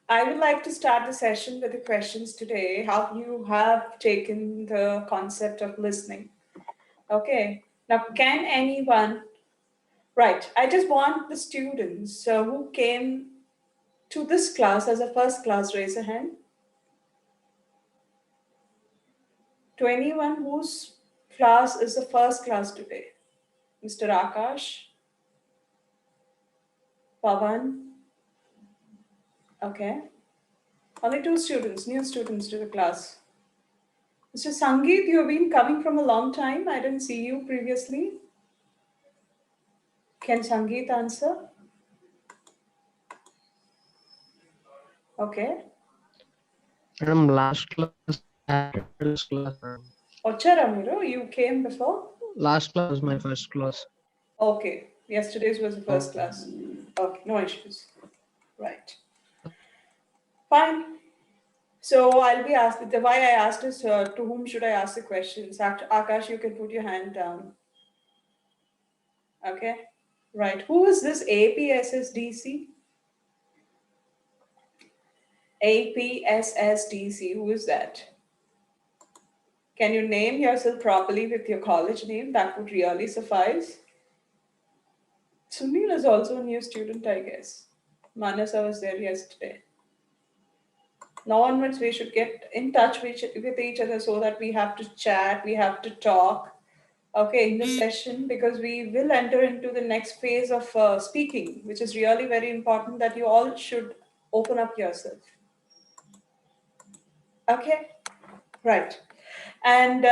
I would like to start the session with the questions today. How you have taken the concept of listening. Okay. Now, can anyone, right, I just want the students who came to this class as a first class, raise a hand. To anyone whose class is the first class today. Mr. Akash, Pavan, okay. Only two students, new students to the class. Mr. Sangeet, you have been coming from a long time. I didn't see you previously. Can Sangeet answer? Okay. Madam, last class, first class, madam. Ocharamiro, you came before? Last class was my first class. Okay. Yesterday's was the first Okay. class. Okay, no issues. Right. Fine. So I'll be asked, the why I asked is to whom should I ask the questions? Akash, you can put your hand down. Okay. Right. Who is this APSSDC? APSSDC. Who is that? Can you name yourself properly with your college name? That would really suffice. Sunil is also a new student, I guess. Manasa was there yesterday. Now onwards, we should get in touch with each other so that we have to chat, we have to talk, okay, in this session, because we will enter into the next phase of speaking, which is really very important that you all should open up yourself. Okay, right. And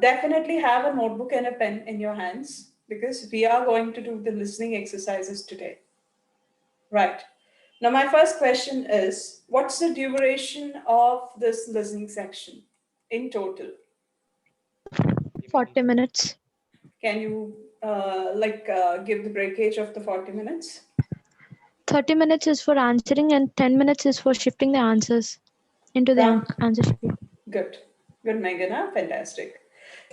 definitely have a notebook and a pen in your hands because we are going to do the listening exercises today. Right. Now, my first question is what's the duration of this listening section in total? 40 minutes. Can you give the breakage of the 40 minutes? 30 minutes is for answering and 10 minutes is for shifting the answers into the Ram, answer sheet. good. Good, Meghana. Fantastic.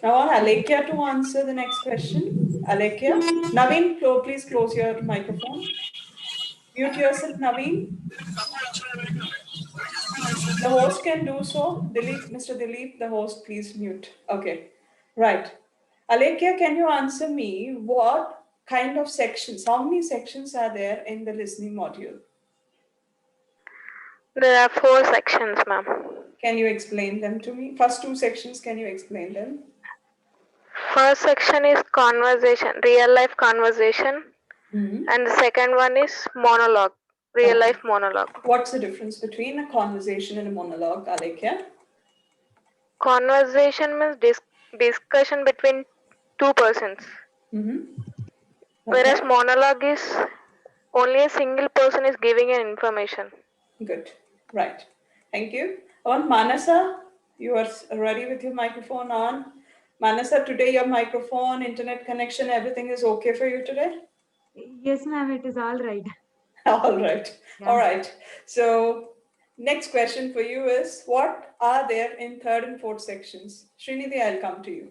Now, I want Alekia to answer the next question. Alekia. Naveen, please close your microphone. Mute yourself, Naveen. The host can do so. Dilip, Mr. Dilip, the host, please mute. Okay. Right. Alekia, can you answer me what kind of sections, how many sections are there in the listening module? There are 4 sections, ma'am. Can you explain them to me? First 2 sections, can you explain them? First section is conversation, real life conversation, and the second one is monologue, real life monologue. What's the difference between a conversation and a monologue, Alekia? Conversation means discussion between 2 persons, whereas monologue is only a single person is giving an information. Good. Right. Thank you. On Manasa, you are ready with your microphone on. Manasa, today your microphone, internet connection, everything is okay for you today? Yes, ma'am, it is all right. All right. Yeah. All right. So next question for you is, what are there in third and fourth sections? Srinidhi, I'll come to you.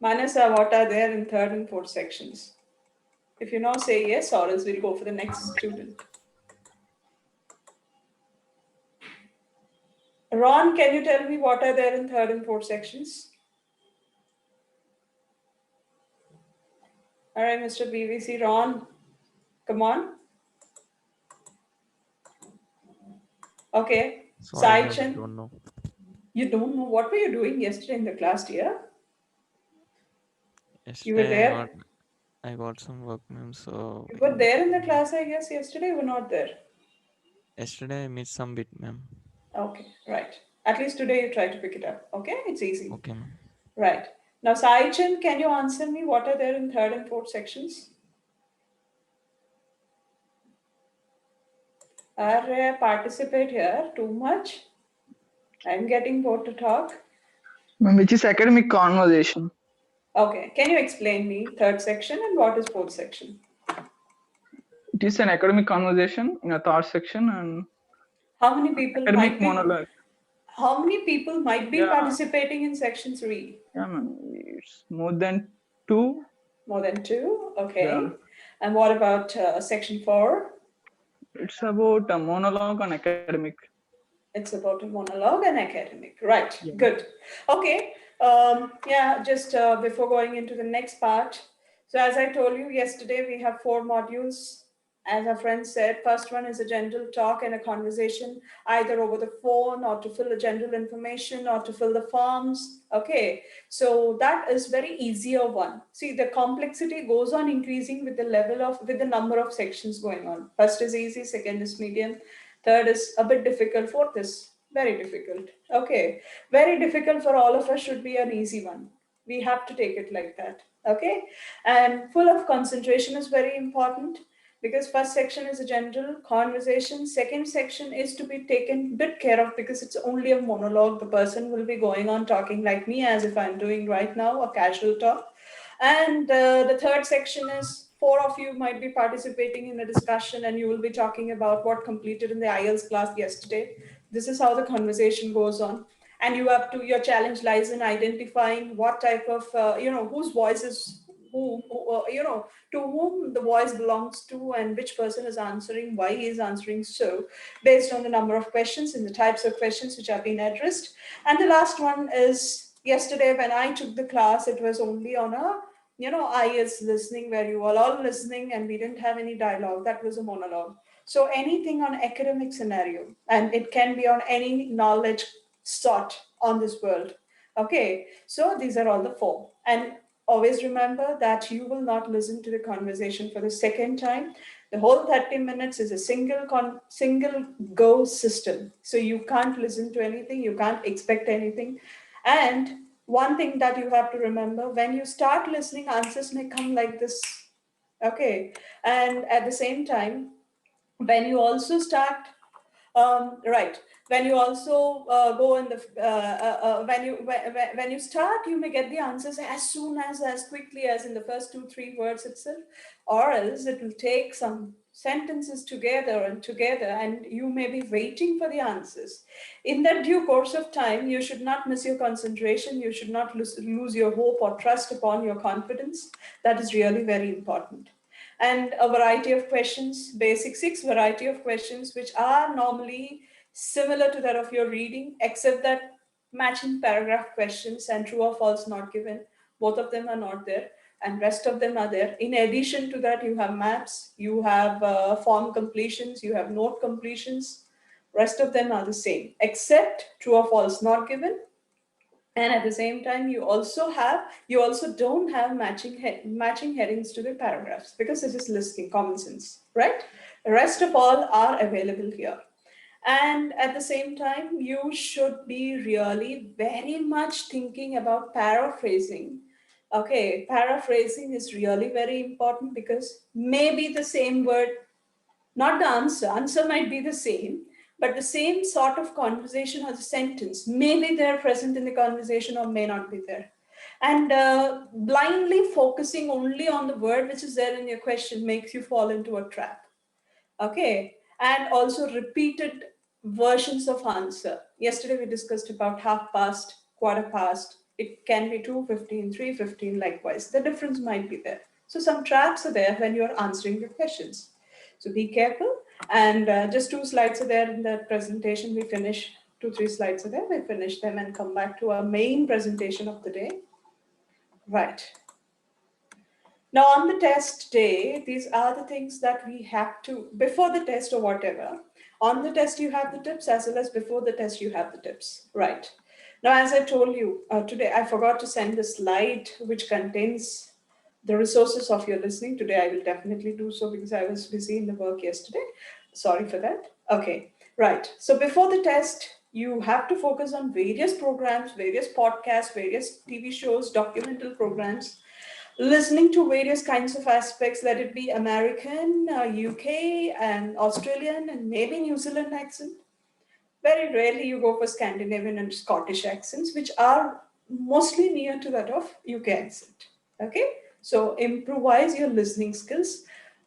Manasa, what are there in third and fourth sections? If you know, say yes, or else we'll go for the next student. Ron, can you tell me what are there in third and fourth sections? All right, Mr. BVC, Ron, come on. Okay. Sorry, ma'am, Saichan, don't know. you don't know what were you doing yesterday in the class, dear? You were Yesterday there? I got some work, ma'am. So You were there in the class, I guess. Yesterday, you were not there. yesterday I missed some bit, ma'am. Okay, right. At least today you try to pick it up. Okay, it's easy. Okay, ma'am. Right. Now, Saichan, can you answer me what are there in third and fourth sections? Participate here too much. I'm getting bored to talk. Which is academic conversation. Okay, can you explain me third section and what is fourth section? It is an academic conversation in a third section and how many people academic might be monologue. How many people might be participating in section 3? Yeah, man, it's more than 2. More than 2, okay. Yeah. And what about section 4? It's about a monologue on academic. It's about a monologue and academic. Right. Yeah. Good. Okay. Yeah, just before going into the next part. So as I told you yesterday, we have 4 modules. As our friend said, first one is a general talk and a conversation, either over the phone or to fill the general information or to fill the forms. Okay. So that is very easier one. See, the complexity goes on increasing with the number of sections going on. First is easy, second is medium, third is a bit difficult, fourth is very difficult. Okay, very difficult for all of us should be an easy one. We have to take it like that. Okay, and full of concentration is very important, because first section is a general conversation, second section is to be taken bit care of because it's only a monologue. The person will be going on talking like me, as if I'm doing right now, a casual talk. And the third section is 4 of you might be participating in a discussion and you will be talking about what completed in the Ielts class yesterday. This is how the conversation goes on. And your challenge lies in identifying what type of, whose voice is to whom the voice belongs to and which person is answering, why he is answering so, based on the number of questions and the types of questions which have been addressed. And the last one is, yesterday when I took the class, it was only on a IS listening, where you were all listening and we didn't have any dialogue. That was a monologue. So anything on academic scenario, and it can be on any knowledge sought on this world. Okay, so these are all the 4. And always remember that you will not listen to the conversation for the second time. The whole 30 minutes is a single go system. So you can't listen to anything, you can't expect anything. And one thing that you have to remember, when you start listening, answers may come like this. Okay. And at the same time, when you also start, right, when you also go in the, when you start, you may get the answers as quickly as in the first 2-3 words itself, or else it will take some sentences together, and you may be waiting for the answers. In that due course of time, you should not miss your concentration. You should not lose your hope or trust upon your confidence. That is really very important. And a variety of questions, basic 6 variety of questions, which are normally similar to that of your reading, except that matching paragraph questions and true or false not given. Both of them are not there, and rest of them are there. In addition to that, you have maps, you have form completions, you have note completions. Rest of them are the same, except true or false not given. And at the same time, you also don't have matching headings to the paragraphs, because it is listing, common sense, right? The rest of all are available here. And at the same time, you should be really very much thinking about paraphrasing. Okay, paraphrasing is really very important, because maybe the same word, not the answer might be the same, but the same sort of conversation or the sentence, maybe they're present in the conversation or may not be there. And blindly focusing only on the word which is there in your question makes you fall into a trap. Okay, and also repeated versions of answer. Yesterday we discussed about half past, quarter past. It can be 2:15, 3:15 likewise. The difference might be there. So some traps are there when you're answering the questions. So be careful. And just 2 slides are there in the presentation. We finish 2-3 slides are there. We finish them and come back to our main presentation of the day. Right. Now, on the test day, these are the things that we have to, before the test or whatever, on the test you have the tips, as well as before the test you have the tips, right? Now, as I told you today, I forgot to send the slide which contains the resources of your listening. Today, I will definitely do so because I was busy in the work yesterday. Sorry for that. Okay, right. So before the test, you have to focus on various programs, various podcasts, various TV shows, documental programs, listening to various kinds of aspects, let it be American, UK, and Australian, and maybe New Zealand accent. Very rarely you go for Scandinavian and Scottish accents, which are mostly near to that of UK accent. Okay, so improvise your listening skills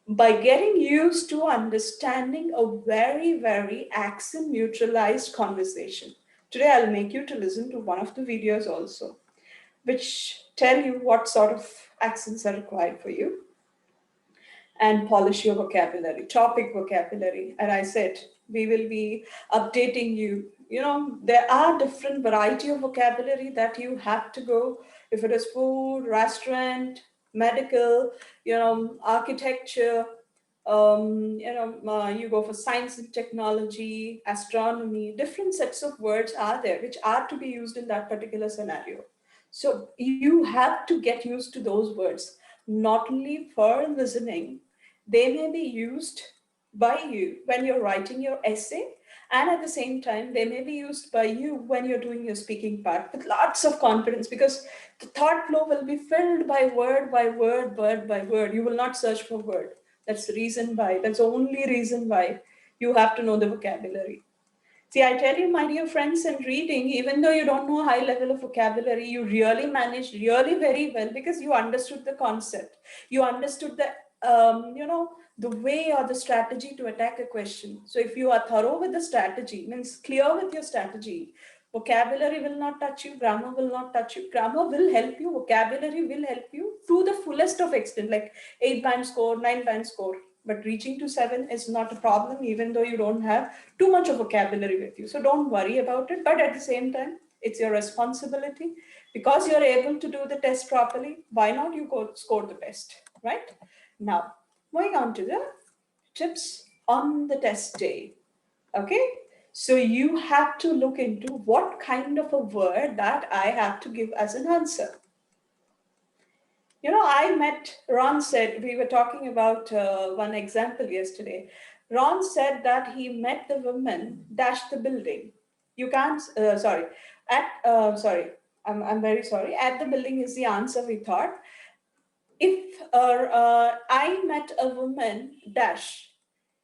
by getting used to understanding a very, very accent neutralized conversation. Today I'll make you to listen to one of the videos also, which tell you what sort of accents are required for you. and polish your vocabulary, topic vocabulary. And I said, we will be updating you. You know, there are different variety of vocabulary that you have to go. If it is food, restaurant, medical, architecture, you go for science and technology, astronomy, different sets of words are there which are to be used in that particular scenario. So you have to get used to those words, not only for listening, they may be used by you when you're writing your essay, and at the same time, they may be used by you when you're doing your speaking part with lots of confidence, because the thought flow will be filled by word by word, word by word. You will not search for word. That's the reason why. That's the only reason why you have to know the vocabulary. See, I tell you, my dear friends, in reading, even though you don't know a high level of vocabulary, you really managed really very well because you understood the concept. You understood the way or the strategy to attack a question. So if you are thorough with the strategy, means clear with your strategy, vocabulary will not touch you, grammar will not touch you. Grammar will help you, vocabulary will help you to the fullest of extent, like 8-band score, 9-band score. But reaching to 7 is not a problem, even though you don't have too much of vocabulary with you. So don't worry about it. But at the same time, it's your responsibility. Because you're able to do the test properly, why not you go score the best, right? Now, moving on to the tips on the test day. Okay, so you have to look into what kind of a word that I have to give as an answer. Ron said, we were talking about one example yesterday. Ron said that he met the woman dash the building. You can't, I'm very sorry. At the building is the answer we thought. If I met a woman dash,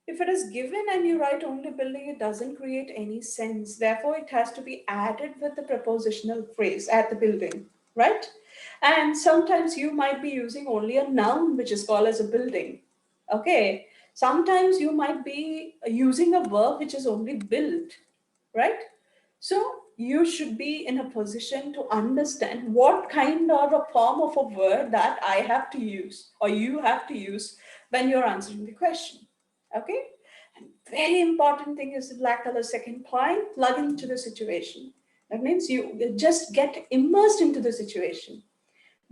if it is given and you write only building, it doesn't create any sense. Therefore, it has to be added with the prepositional phrase at the building, right? And sometimes you might be using only a noun, which is called as a building. Okay. Sometimes you might be using a verb, which is only built, right? So you should be in a position to understand what kind of a form of a word that I have to use or you have to use when you're answering the question. Okay. And very important thing is the black color second point, plug into the situation. That means you just get immersed into the situation.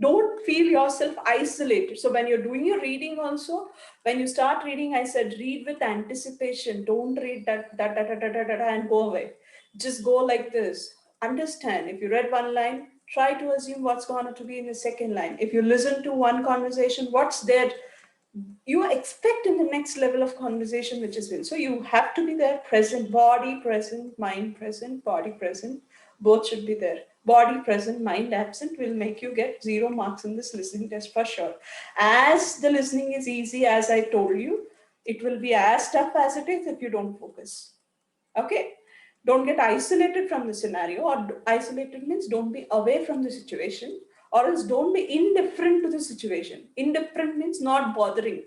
Don't feel yourself isolated. So when you're doing your reading also, when you start reading, I said, read with anticipation. Don't read that and go away. Just go like this. Understand. If you read one line, try to assume what's going to be in the second line. If you listen to one conversation, what's there you expect in the next level of conversation, which is will. So you have to be there, present, body present, mind present, body present. Both should be there. Body present, mind absent will make you get 0 marks in this listening test for sure. As the listening is easy, as I told you, it will be as tough as it is if you don't focus. Okay? Don't get isolated from the scenario, or isolated means don't be away from the situation, or else don't be indifferent to the situation. Indifferent means not bothering.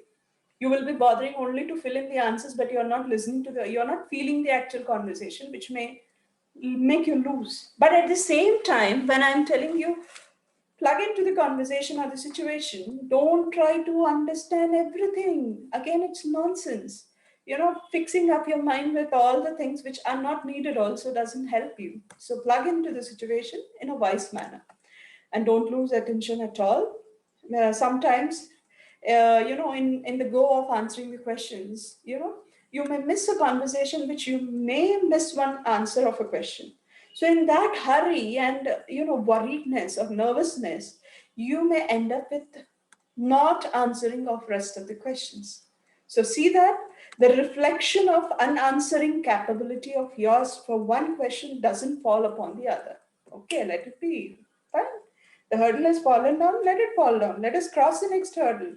You will be bothering only to fill in the answers, but you're not listening to you're not feeling the actual conversation, which may make you lose. But at the same time, when I'm telling you, plug into the conversation or the situation, don't try to understand everything. Again, it's nonsense. Fixing up your mind with all the things which are not needed also doesn't help you. So plug into the situation in a wise manner and don't lose attention at all. Sometimes, in the go of answering the questions, you may miss a conversation which you may miss one answer of a question. So in that hurry and, worriedness or nervousness, you may end up with not answering of rest of the questions. So see that the reflection of unanswering capability of yours for one question doesn't fall upon the other. Okay, let it be. Fine. The hurdle has fallen down, let it fall down. Let us cross the next hurdle.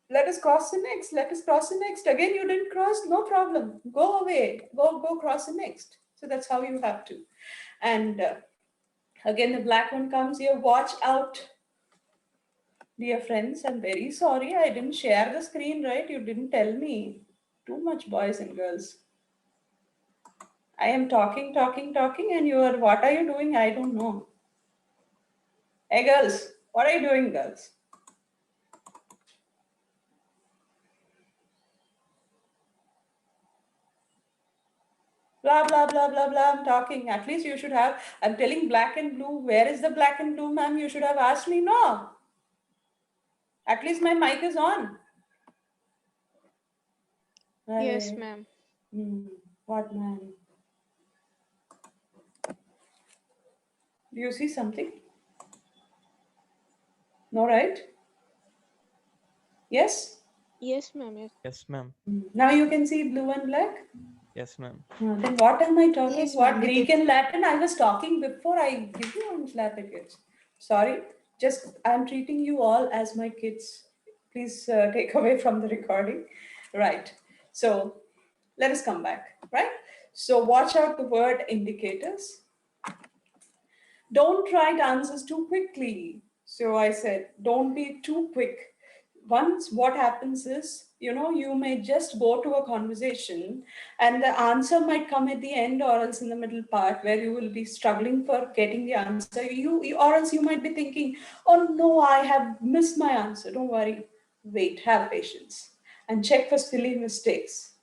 Let us cross the next. Let us cross the next. Again, you didn't cross, no problem. Go away. Go cross the next. So that's how you have to. And again, the black one comes here. Watch out. Dear friends, I'm very sorry. I didn't share the screen, right? You didn't tell me. Too much boys and girls. I am talking, and you are, what are you doing? I don't know. Hey, girls, what are you doing, girls? blah, blah, blah, blah, blah, I'm talking. At least you should have, I'm telling black and blue. Where is the black and blue, ma'am? You should have asked me, no. At least my mic is on. Yes, Arey. ma'am. What, man? Do you see something? No, right? Yes? Yes, ma'am. Yes. Yes, ma'am. Now you can see blue and black? Yes, ma'am. Then what am I talking? Yes, What ma'am, it Greek is. and Latin? I was talking before I give you on certificates. Sorry, just I'm treating you all as my kids. Please take away from the recording. Right. So let us come back. Right. So watch out the word indicators. Don't write answers too quickly. So I said, don't be too quick. Once what happens is, you may just go to a conversation and the answer might come at the end or else in the middle part where you will be struggling for getting the answer. Or else you might be thinking, oh no, I have missed my answer. Don't worry. Wait, have patience and check for silly mistakes.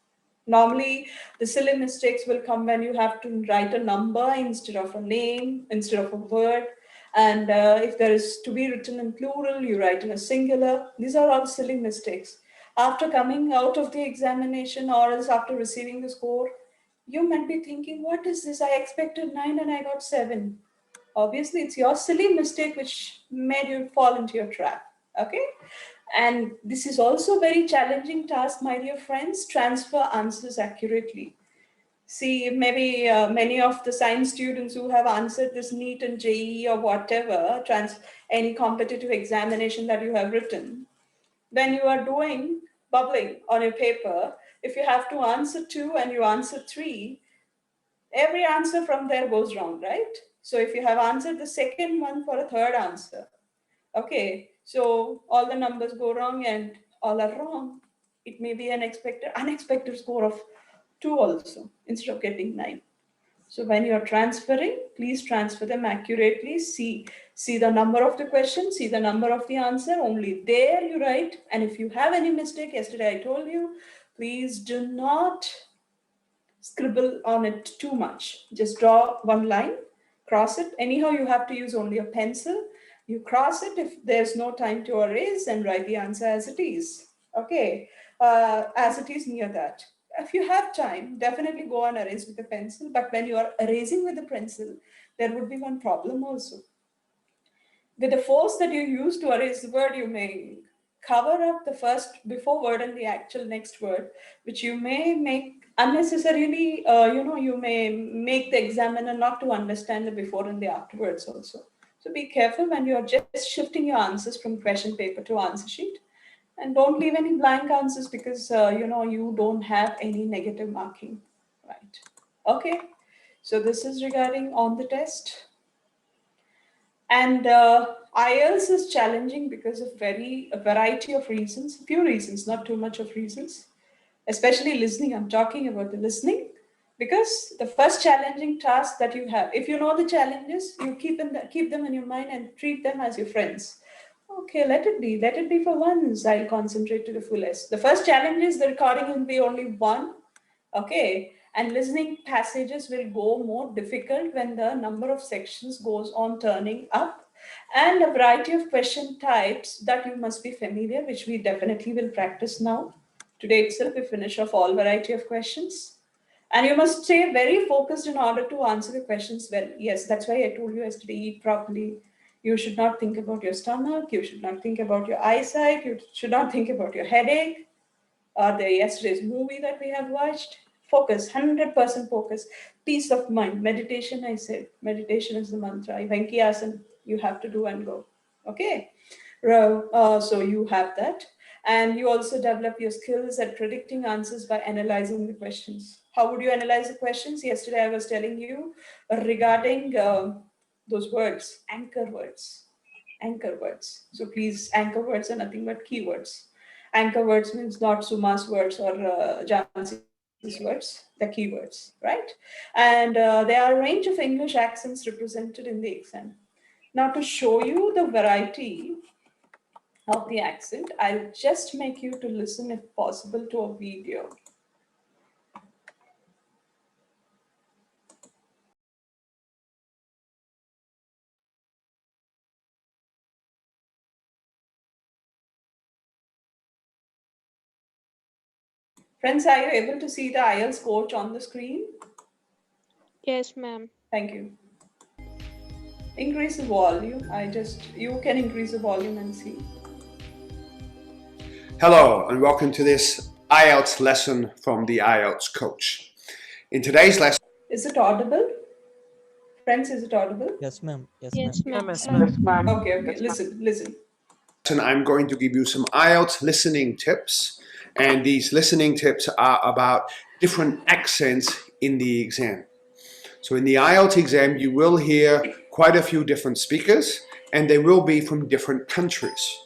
Normally, the silly mistakes will come when you have to write a number instead of a name, instead of a word. And if there is to be written in plural, you write in a singular. These are all silly mistakes. After coming out of the examination or else after receiving the score, you might be thinking, what is this? I expected 9 and I got 7. Obviously, it's your silly mistake which made you fall into your trap. Okay? And this is also a very challenging task, my dear friends, transfer answers accurately. See, maybe many of the science students who have answered this NEET and JEE or whatever, any competitive examination that you have written, when you are doing bubbling on your paper, if you have to answer 2 and you answer 3, every answer from there goes wrong, right? So if you have answered the second one for a third answer, okay, so all the numbers go wrong and all are wrong. It may be an unexpected score of 2 also instead of getting 9. So when you're transferring, please transfer them accurately. See the number of the question, see the number of the answer. Only there you write. And if you have any mistake, yesterday I told you, please do not scribble on it too much. Just draw one line, cross it. Anyhow, you have to use only a pencil. You cross it if there's no time to erase and write the answer as it is. Okay, as it is near that. If you have time, definitely go and erase with a pencil. But when you are erasing with a pencil, there would be one problem also. With the force that you use to erase the word, you may cover up the first before word and the actual next word, which you may make unnecessarily, you may make the examiner not to understand the before and the afterwards also. So be careful when you're just shifting your answers from question paper to answer sheet. And don't leave any blank answers because, you don't have any negative marking, right? Okay, so this is regarding on the test. And Ielts is challenging because of a variety of reasons, few reasons, not too much of reasons, especially listening. I'm talking about the listening because the first challenging task that you have, if you know the challenges, you keep them in your mind and treat them as your friends. Okay, let it be for once. I'll concentrate to the fullest. The first challenge is the recording will be only one. Okay, and listening passages will go more difficult when the number of sections goes on turning up, and a variety of question types that you must be familiar, which we definitely will practice now. Today itself we finish off all variety of questions, and you must stay very focused in order to answer the questions well. Yes, that's why I told you yesterday, eat properly. You should not think about your stomach, you should not think about your eyesight, you should not think about your headache or the yesterday's movie that we have watched. Focus, 100% focus, peace of mind. Meditation, I said, meditation is the mantra. Venkiyasan, you have to do and go. Okay, so you have that. And you also develop your skills at predicting answers by analyzing the questions. How would you analyze the questions? Yesterday I was telling you regarding those words, anchor words. Anchor words. So please, anchor words are nothing but keywords. Anchor words means not Suma's words or Jansi's words, the keywords, right? And there are a range of English accents represented in the exam. Now, to show you the variety of the accent, I'll just make you to listen, if possible, to a video. Friends, are you able to see the IELTS coach on the screen? Yes, ma'am. Thank you. Increase the volume. You can increase the volume and see. Hello and welcome to this IELTS lesson from the IELTS coach. In today's lesson, Is it audible? Friends, is it audible? Yes, ma'am. Yes, Yes, ma'am. ma'am. Okay. Listen. I'm going to give you some IELTS listening tips, and these listening tips are about different accents in the exam. So in the IELTS exam, you will hear quite a few different speakers, and they will be from different countries.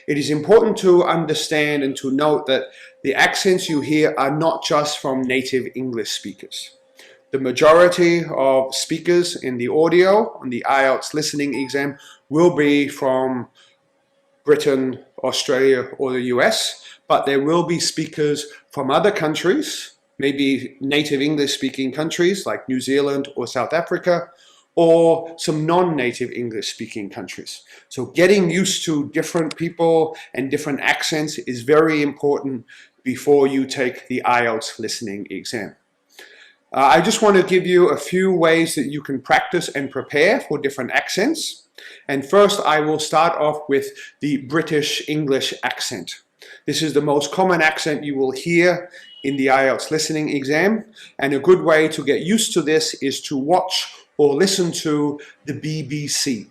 It is important to understand and to note that the accents you hear are not just from native English speakers. The majority of speakers in the audio on the IELTS listening exam will be from Britain, Australia, or the US, but there will be speakers from other countries, maybe native English speaking countries like New Zealand or South Africa, or some non-native English speaking countries. So getting used to different people and different accents is very important before you take the IELTS listening exam. I just want to give you a few ways that you can practice and prepare for different accents. And first, I will start off with the British English accent. This is the most common accent you will hear in the IELTS listening exam. And a good way to get used to this is to watch or listen to the BBC.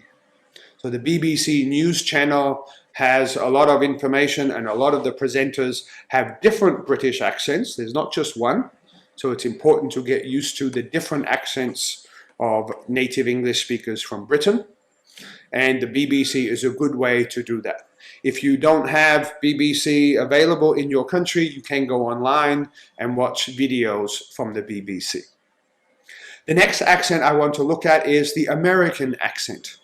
So the BBC news channel has a lot of information, and a lot of the presenters have different British accents. There's not just one. So it's important to get used to the different accents of native English speakers from Britain. And the BBC is a good way to do that. If you don't have BBC available in your country, you can go online and watch videos from the BBC. The next accent I want to look at is the American accent.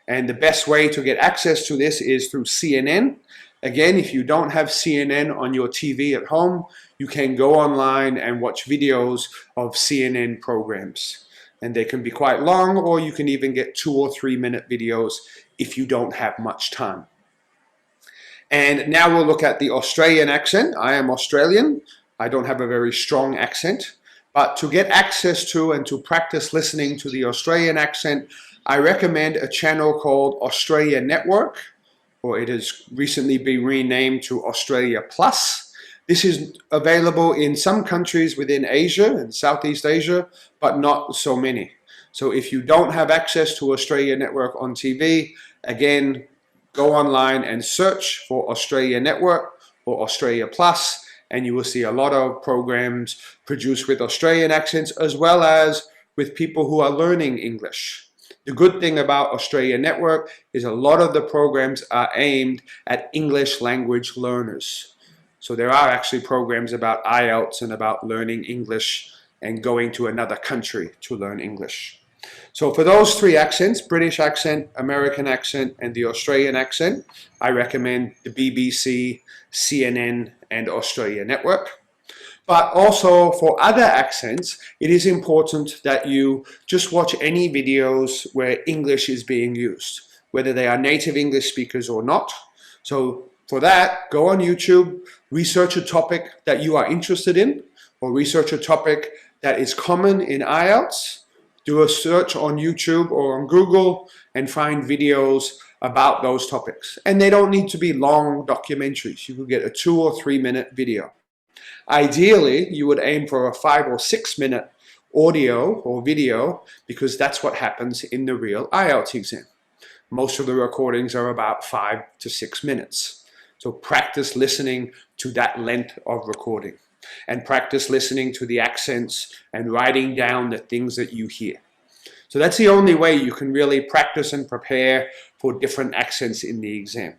And the best way to get access to this is through CNN. Again, if you don't have CNN on your TV at home, you can go online and watch videos of CNN programs. And they can be quite long, or you can even get 2 or 3 minute videos if you don't have much time. And now we'll look at the Australian accent. I am Australian. I don't have a very strong accent. But to get access to and to practice listening to the Australian accent, I recommend a channel called Australia Network, or it has recently been renamed to Australia Plus. This is available in some countries within Asia and Southeast Asia, but not so many. So if you don't have access to Australia Network on TV, again, go online and search for Australia Network or Australia Plus, and you will see a lot of programs produced with Australian accents as well as with people who are learning English. The good thing about Australia Network is a lot of the programs are aimed at English language learners. So there are actually programs about IELTS and about learning English and going to another country to learn English. So for those three accents, British accent, American accent, and the Australian accent, I recommend the BBC, CNN, and Australia Network. But also for other accents, it is important that you just watch any videos where English is being used, whether they are native English speakers or not. So for that, go on YouTube, research a topic that you are interested in, or research a topic that is common in IELTS. Do a search on YouTube or on Google and find videos about those topics. And they don't need to be long documentaries. You could get a 2 or 3 minute video. Ideally, you would aim for a 5 or 6 minute audio or video, because that's what happens in the real IELTS exam. Most of the recordings are about 5 to 6 minutes. So practice listening to that length of recording, and practice listening to the accents and writing down the things that you hear. So that's the only way you can really practice and prepare for different accents in the exam.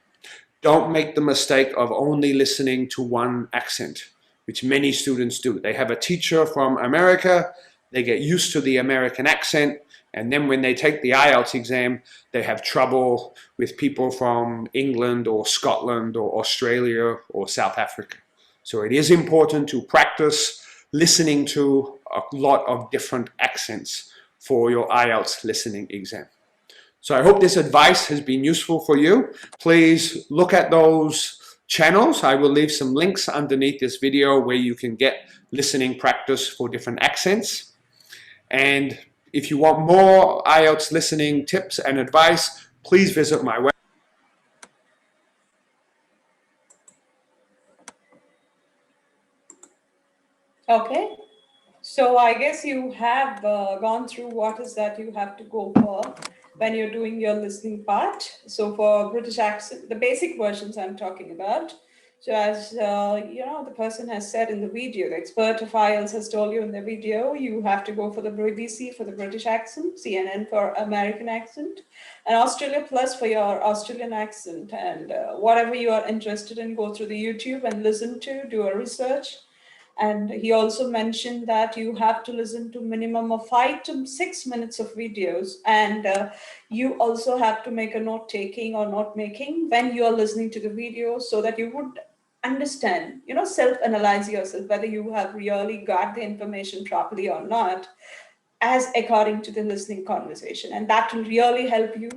Don't make the mistake of only listening to one accent, which many students do. They have a teacher from America, they get used to the American accent, and then when they take the IELTS exam, they have trouble with people from England or Scotland or Australia or South Africa. So it is important to practice listening to a lot of different accents for your IELTS listening exam. So I hope this advice has been useful for you. Please look at those channels. I will leave some links underneath this video where you can get listening practice for different accents. And if you want more IELTS listening tips and advice, please visit my website. Okay. So I guess you have gone through what is that you have to go for when you're doing your listening part. So for British accent, the basic versions I'm talking about. So as the person has said in the video, the expert of IELTS has told you in the video, you have to go for the BBC for the British accent, CNN for American accent, and Australia Plus for your Australian accent. And whatever you are interested in, go through the YouTube and listen to, do a research. And he also mentioned that you have to listen to minimum of 5 to 6 minutes of videos. And you also have to make a note taking or note making when you are listening to the video, so that you would understand, self-analyze yourself, whether you have really got the information properly or not, as according to the listening conversation. And that will really help you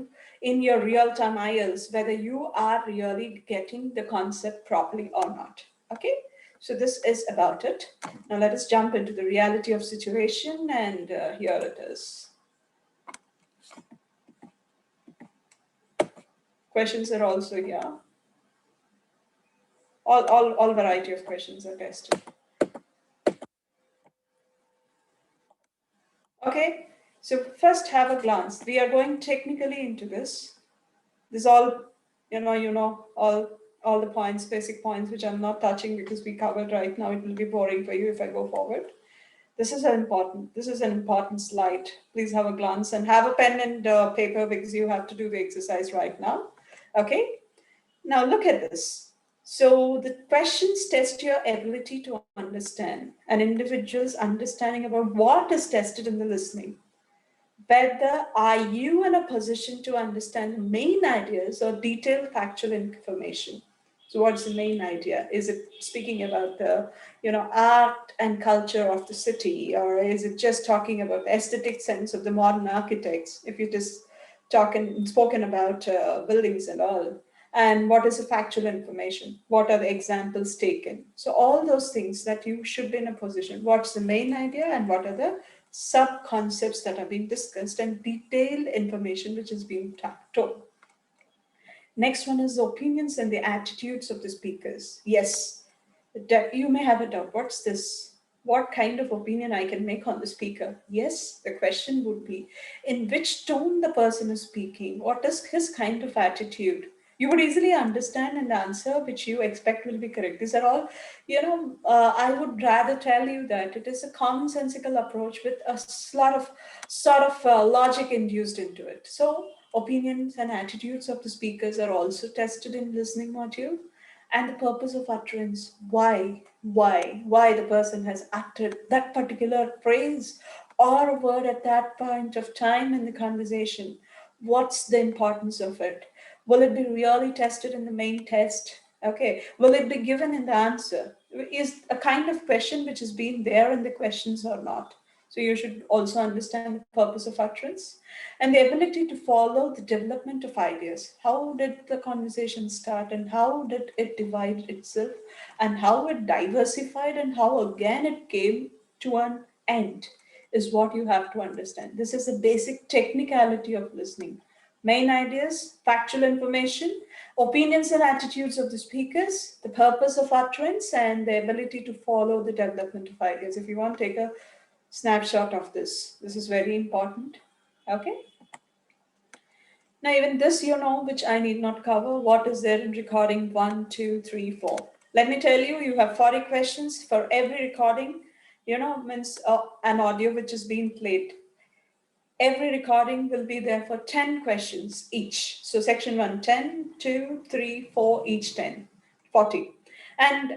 in your real-time IELTS, whether you are really getting the concept properly or not. Okay. So this is about it. Now let us jump into the reality of situation, and here it is. Questions are also here. All variety of questions are tested. Okay, so first have a glance. We are going technically into this. This all, all the points, basic points, which I'm not touching because we covered right now. It will be boring for you if I go forward. This is an important slide. Please have a glance and have a pen and paper, because you have to do the exercise right now. Okay, now look at this. So the questions test your ability to understand an individual's understanding about what is tested in the listening. Whether are you in a position to understand the main ideas or detailed factual information? So what's the main idea? Is it speaking about the, art and culture of the city, or is it just talking about the aesthetic sense of the modern architects? If you just spoken about buildings and all, and what is the factual information? What are the examples taken? So all those things that you should be in a position. What's the main idea and what are the sub-concepts that are being discussed, and detailed information which is being told. Next one is the opinions and the attitudes of the speakers. Yes, you may have a doubt. What's this? What kind of opinion I can make on the speaker? Yes, the question would be, in which tone the person is speaking? What is his kind of attitude? You would easily understand and answer which you expect will be correct. These are all, I would rather tell you that it is a commonsensical approach with a lot of logic induced into it. So opinions and attitudes of the speakers are also tested in listening module. And the purpose of utterance, why the person has uttered that particular phrase or a word at that point of time in the conversation. What's the importance of it? Will it be really tested in the main test? Okay. Will it be given in the answer? Is a kind of question which has been there in the questions or not? So you should also understand the purpose of utterance and the ability to follow the development of ideas. How did the conversation start, and how did it divide itself, and how it diversified, and how again it came to an end is what you have to understand. This is the basic technicality of listening. Main ideas, factual information, opinions and attitudes of the speakers, the purpose of utterance, and the ability to follow the development of ideas. If you want to take a snapshot of this is very important. Okay. Now even this, which I need not cover, what is there in recording 1, 2, 3, 4. Let me tell you, you have 40 questions for every recording, means an audio which is being played. Every recording will be there for 10 questions each. So section 1, 10, 2, 3, 4, each 10, 40. And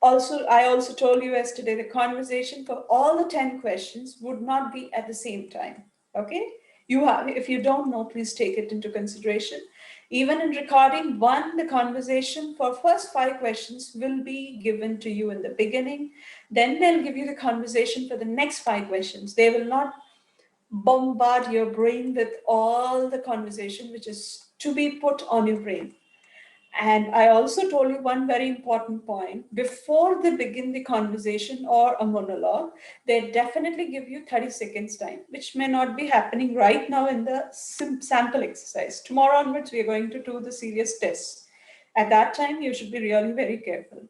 I also told you yesterday, the conversation for all the 10 questions would not be at the same time. Okay. If you don't know, please take it into consideration. Even in recording 1, the conversation for first 5 questions will be given to you in the beginning. Then they'll give you the conversation for the next 5 questions. They will not bombard your brain with all the conversation which is to be put on your brain. And I also told you one very important point. Before they begin the conversation or a monologue, they definitely give you 30 seconds time, which may not be happening right now in the sample exercise. Tomorrow onwards, we are going to do the serious tests. At that time, you should be really very careful.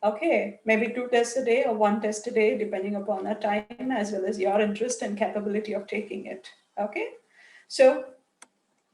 Okay, maybe 2 tests a day or 1 test a day, depending upon the time as well as your interest and capability of taking it. Okay, so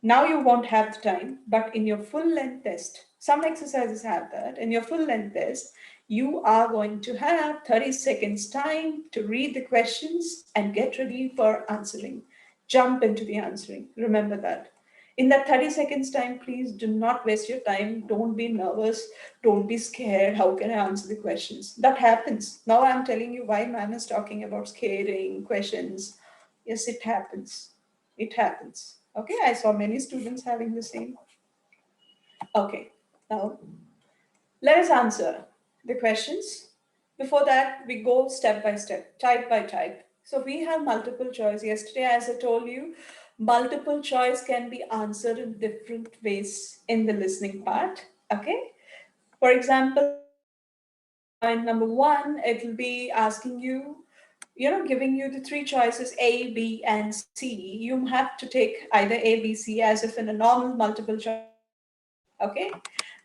now you won't have the time, but in your full length test, some exercises have that. In your full length test, you are going to have 30 seconds time to read the questions and get ready for answering. Jump into the answering. Remember that. In that 30 seconds time, please do not waste your time. Don't be nervous. Don't be scared. How can I answer the questions? That happens. Now I'm telling you why ma'am is talking about scaring questions. Yes, it happens. It happens. Okay, I saw many students having the same. Okay, now let us answer the questions. Before that, we go step by step, type by type. So we have multiple choice. Yesterday, as I told you, multiple choice can be answered in different ways in the listening part. Okay, for example, point number one, it will be asking you, giving you the 3 choices A, B, and C. You have to take either A, B, C as if in a normal multiple choice. Okay,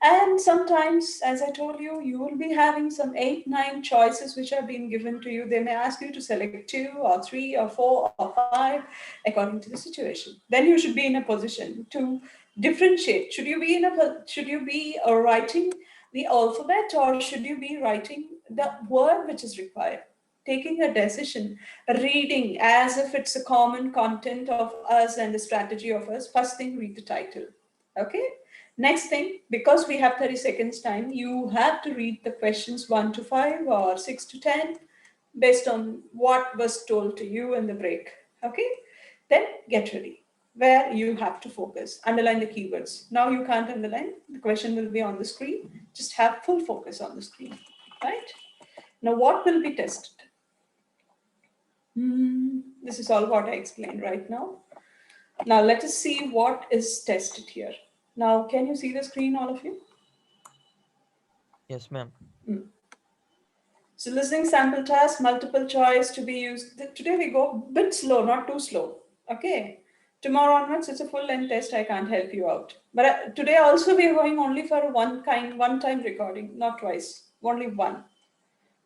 and sometimes, as I told you, you will be having some 8, 9 choices which are being given to you. They may ask you to select 2 or 3 or 4 or 5 according to the situation. Then you should be in a position to differentiate. Should you be writing the alphabet, or should you be writing the word which is required? Taking a decision, reading as if it's a common content of us and the strategy of us. First thing, read the title. Okay. Next thing, because we have 30 seconds time, you have to read the questions 1 to 5 or 6 to 10 based on what was told to you in the break. Okay. Then get ready, where you have to focus. Underline the keywords. Now you can't underline. The question will be on the screen. Just have full focus on the screen. Right. Now, what will be tested? This is all what I explained right now. Now, let us see what is tested here. Now, can you see the screen, all of you? Yes, ma'am. So, listening sample task, multiple choice to be used. Today we go a bit slow, not too slow. Okay. Tomorrow onwards, it's a full length test. I can't help you out. But today also we are going only for one time recording, not twice, only one.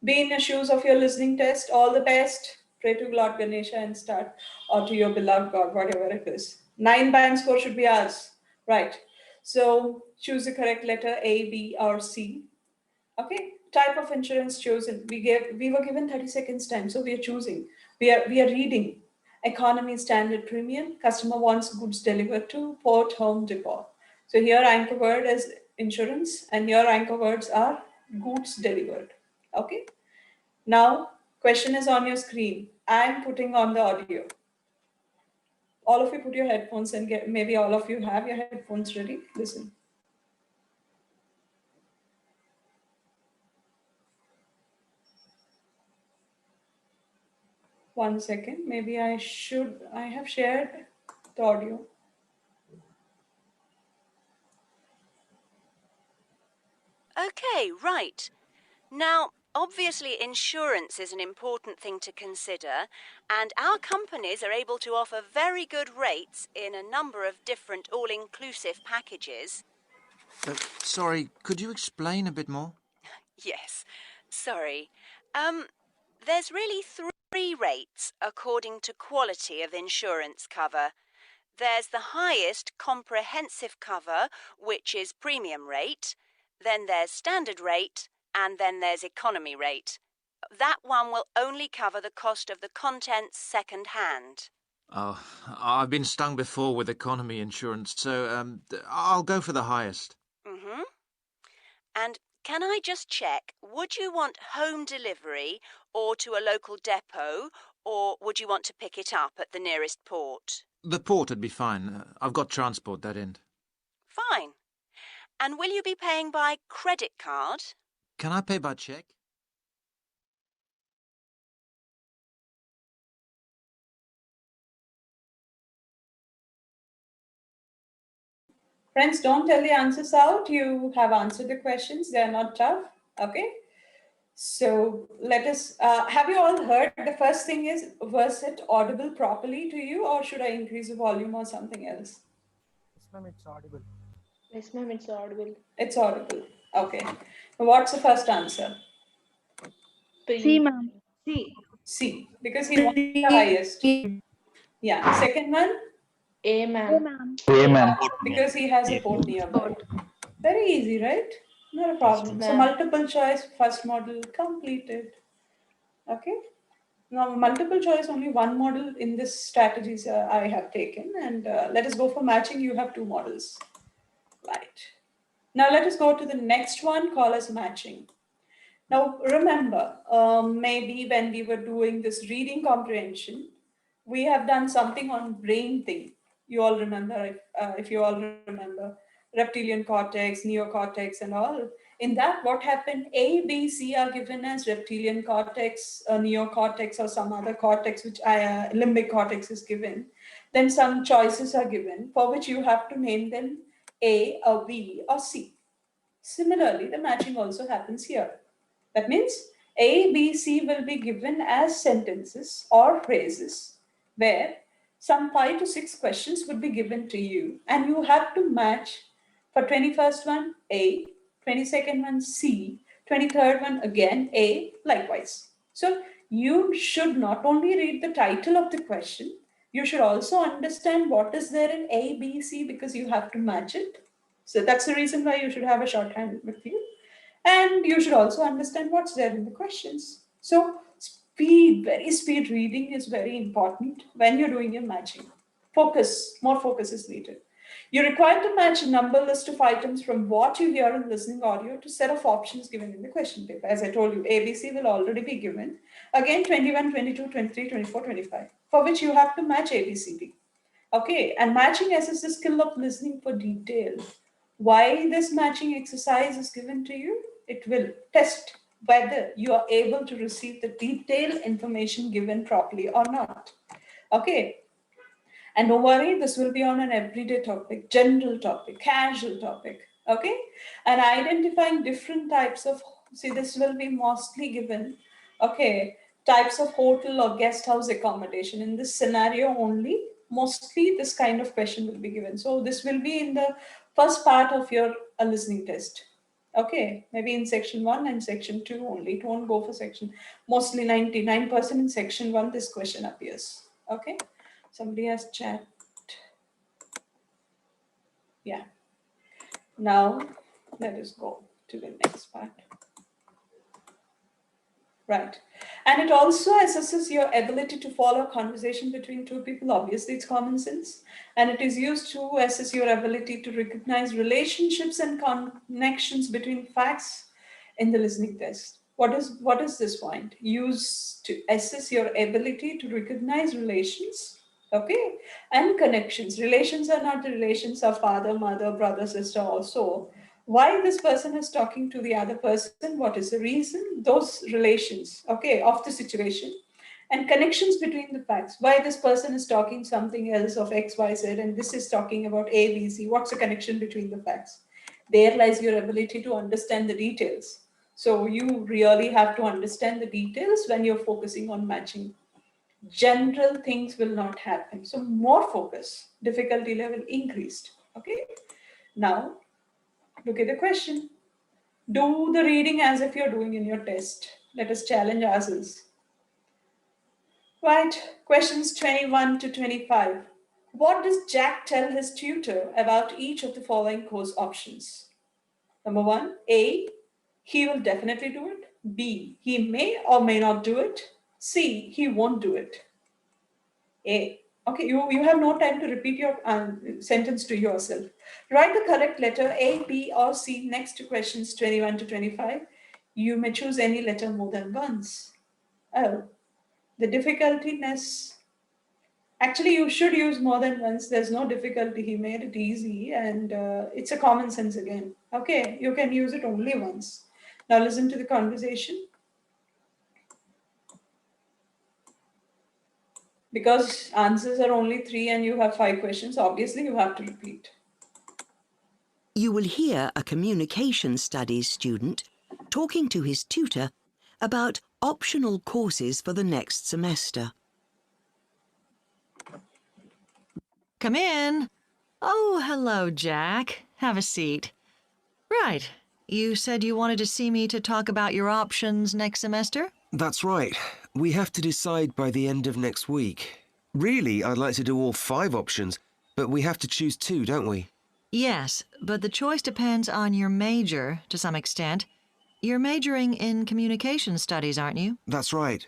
Be in the shoes of your listening test. All the best. Pray to Lord Ganesha and start, or to your beloved God, whatever it is. 9 band score should be ours. Right. So choose the correct letter A, B, or C. Okay. Type of insurance chosen. We were given 30 seconds time, so we are choosing. We are reading. Economy standard premium. Customer wants goods delivered to port, home, depot. So here anchor word is insurance, and your anchor words are goods delivered. Okay. Now, question is on your screen. I'm putting on the audio. All of you put your headphones and maybe all of you have your headphones ready. Listen. One second. Maybe I have shared the audio. Okay, right. Now, obviously, insurance is an important thing to consider, and our companies are able to offer very good rates in a number of different all-inclusive packages. Sorry, could you explain a bit more? Yes, sorry. There's really 3 rates according to quality of insurance cover. There's the highest comprehensive cover, which is premium rate. Then there's standard rate, and then there's economy rate. That one will only cover the cost of the contents second hand. Oh, I've been stung before with economy insurance, so I'll go for the highest. Mm-hmm. And can I just check, would you want home delivery or to a local depot, or would you want to pick it up at the nearest port? The port would be fine. I've got transport that end. Fine. And will you be paying by credit card? Can I pay by check? Friends, don't tell the answers out. You have answered the questions. They are not tough. Okay. So let us, have you all heard? The first thing is, was it audible properly to you, or should I increase the volume or something else? Yes, ma'am, it's audible. Yes, ma'am, it's audible. It's audible. Okay. What's the first answer? C, ma'am. C. C, because he wants the highest. Yeah. Second one? A, A, ma'am. ma'am. A, ma'am. Because he has a port nearby. Port. Very easy, right? Not a problem. So ma'am. multiple choice, first model completed. Okay. Now multiple choice, only one model in this strategies I have taken. And let us go for matching. You have two models. Right. Now let us go to the next one, call as matching. Now remember, maybe when we were doing this reading comprehension, we have done something on brain thing. You all remember, if you all remember, reptilian cortex, neocortex and all. In that, what happened? A, B, C are given as reptilian cortex, neocortex or some other cortex, which limbic cortex is given. Then some choices are given for which you have to name them A or B or C. Similarly, the matching also happens here. That means A, B, C will be given as sentences or phrases where some 5 to 6 questions would be given to you and you have to match for 21st one A, 22nd one C, 23rd one again A, likewise. So you should not only read the title of the question, you should also understand what is there in A, B, C because you have to match it. So that's the reason why you should have a shorthand with you. And you should also understand what's there in the questions. So speed reading is very important when you're doing your matching. Focus, more focus is needed. You're required to match a number list of items from what you hear in listening audio to set of options given in the question paper. As I told you, ABC will already be given. Again, 21, 22, 23, 24, 25, for which you have to match ABCD. Okay, and matching is the skill of listening for detail. Why this matching exercise is given to you? It will test whether you are able to receive the detailed information given properly or not. Okay, and don't worry, this will be on an everyday topic, general topic, casual topic. Okay, and identifying different types of, see, this will be mostly given, okay, types of hotel or guest house accommodation. In this scenario only, mostly this kind of question will be given. So this will be in the first part of your listening test. Okay, maybe in section 1 and section 2 only. It won't go for section. Mostly 99% in section 1, this question appears. Okay, somebody has chat. Yeah. Now let us go to the next part. Right. And it also assesses your ability to follow a conversation between two people. Obviously, it's common sense. And it is used to assess your ability to recognize relationships and connections between facts in the listening test. What is this point? Used to assess your ability to recognize relations, okay, and connections. Relations are not the relations of father, mother, brother, sister also. Why this person is talking to the other person, what is the reason, those relations, okay, of the situation, and connections between the facts. Why this person is talking something else of X, Y, Z, and this is talking about A, B, C. What's the connection between the facts? There lies your ability to understand the details. So you really have to understand the details when you're focusing on matching. General things will not happen. So more focus, difficulty level increased. Okay. Now, look at the question. Do the reading as if you're doing in your test. Let us challenge ourselves. Right, questions 21 to 25. What does Jack tell his tutor about each of the following course options? Number 1, A, he will definitely do it. B, he may or may not do it. C, he won't do it. A. Okay, you have no time to repeat your sentence to yourself. Write the correct letter A, B, or C next to questions 21 to 25. You may choose any letter more than once. Oh, the difficultiness. Actually, you should use more than once. There's no difficulty. He made it easy and it's a common sense again. Okay, you can use it only once. Now listen to the conversation. Because answers are only 3 and you have 5 questions, obviously you have to repeat. You will hear a communication studies student talking to his tutor about optional courses for the next semester. Come in. Oh, hello, Jack. Have a seat. Right. You said you wanted to see me to talk about your options next semester? That's right. We have to decide by the end of next week. Really, I'd like to do all 5 options, but we have to choose 2, don't we? Yes, but the choice depends on your major to some extent. You're majoring in communication studies, aren't you? That's right.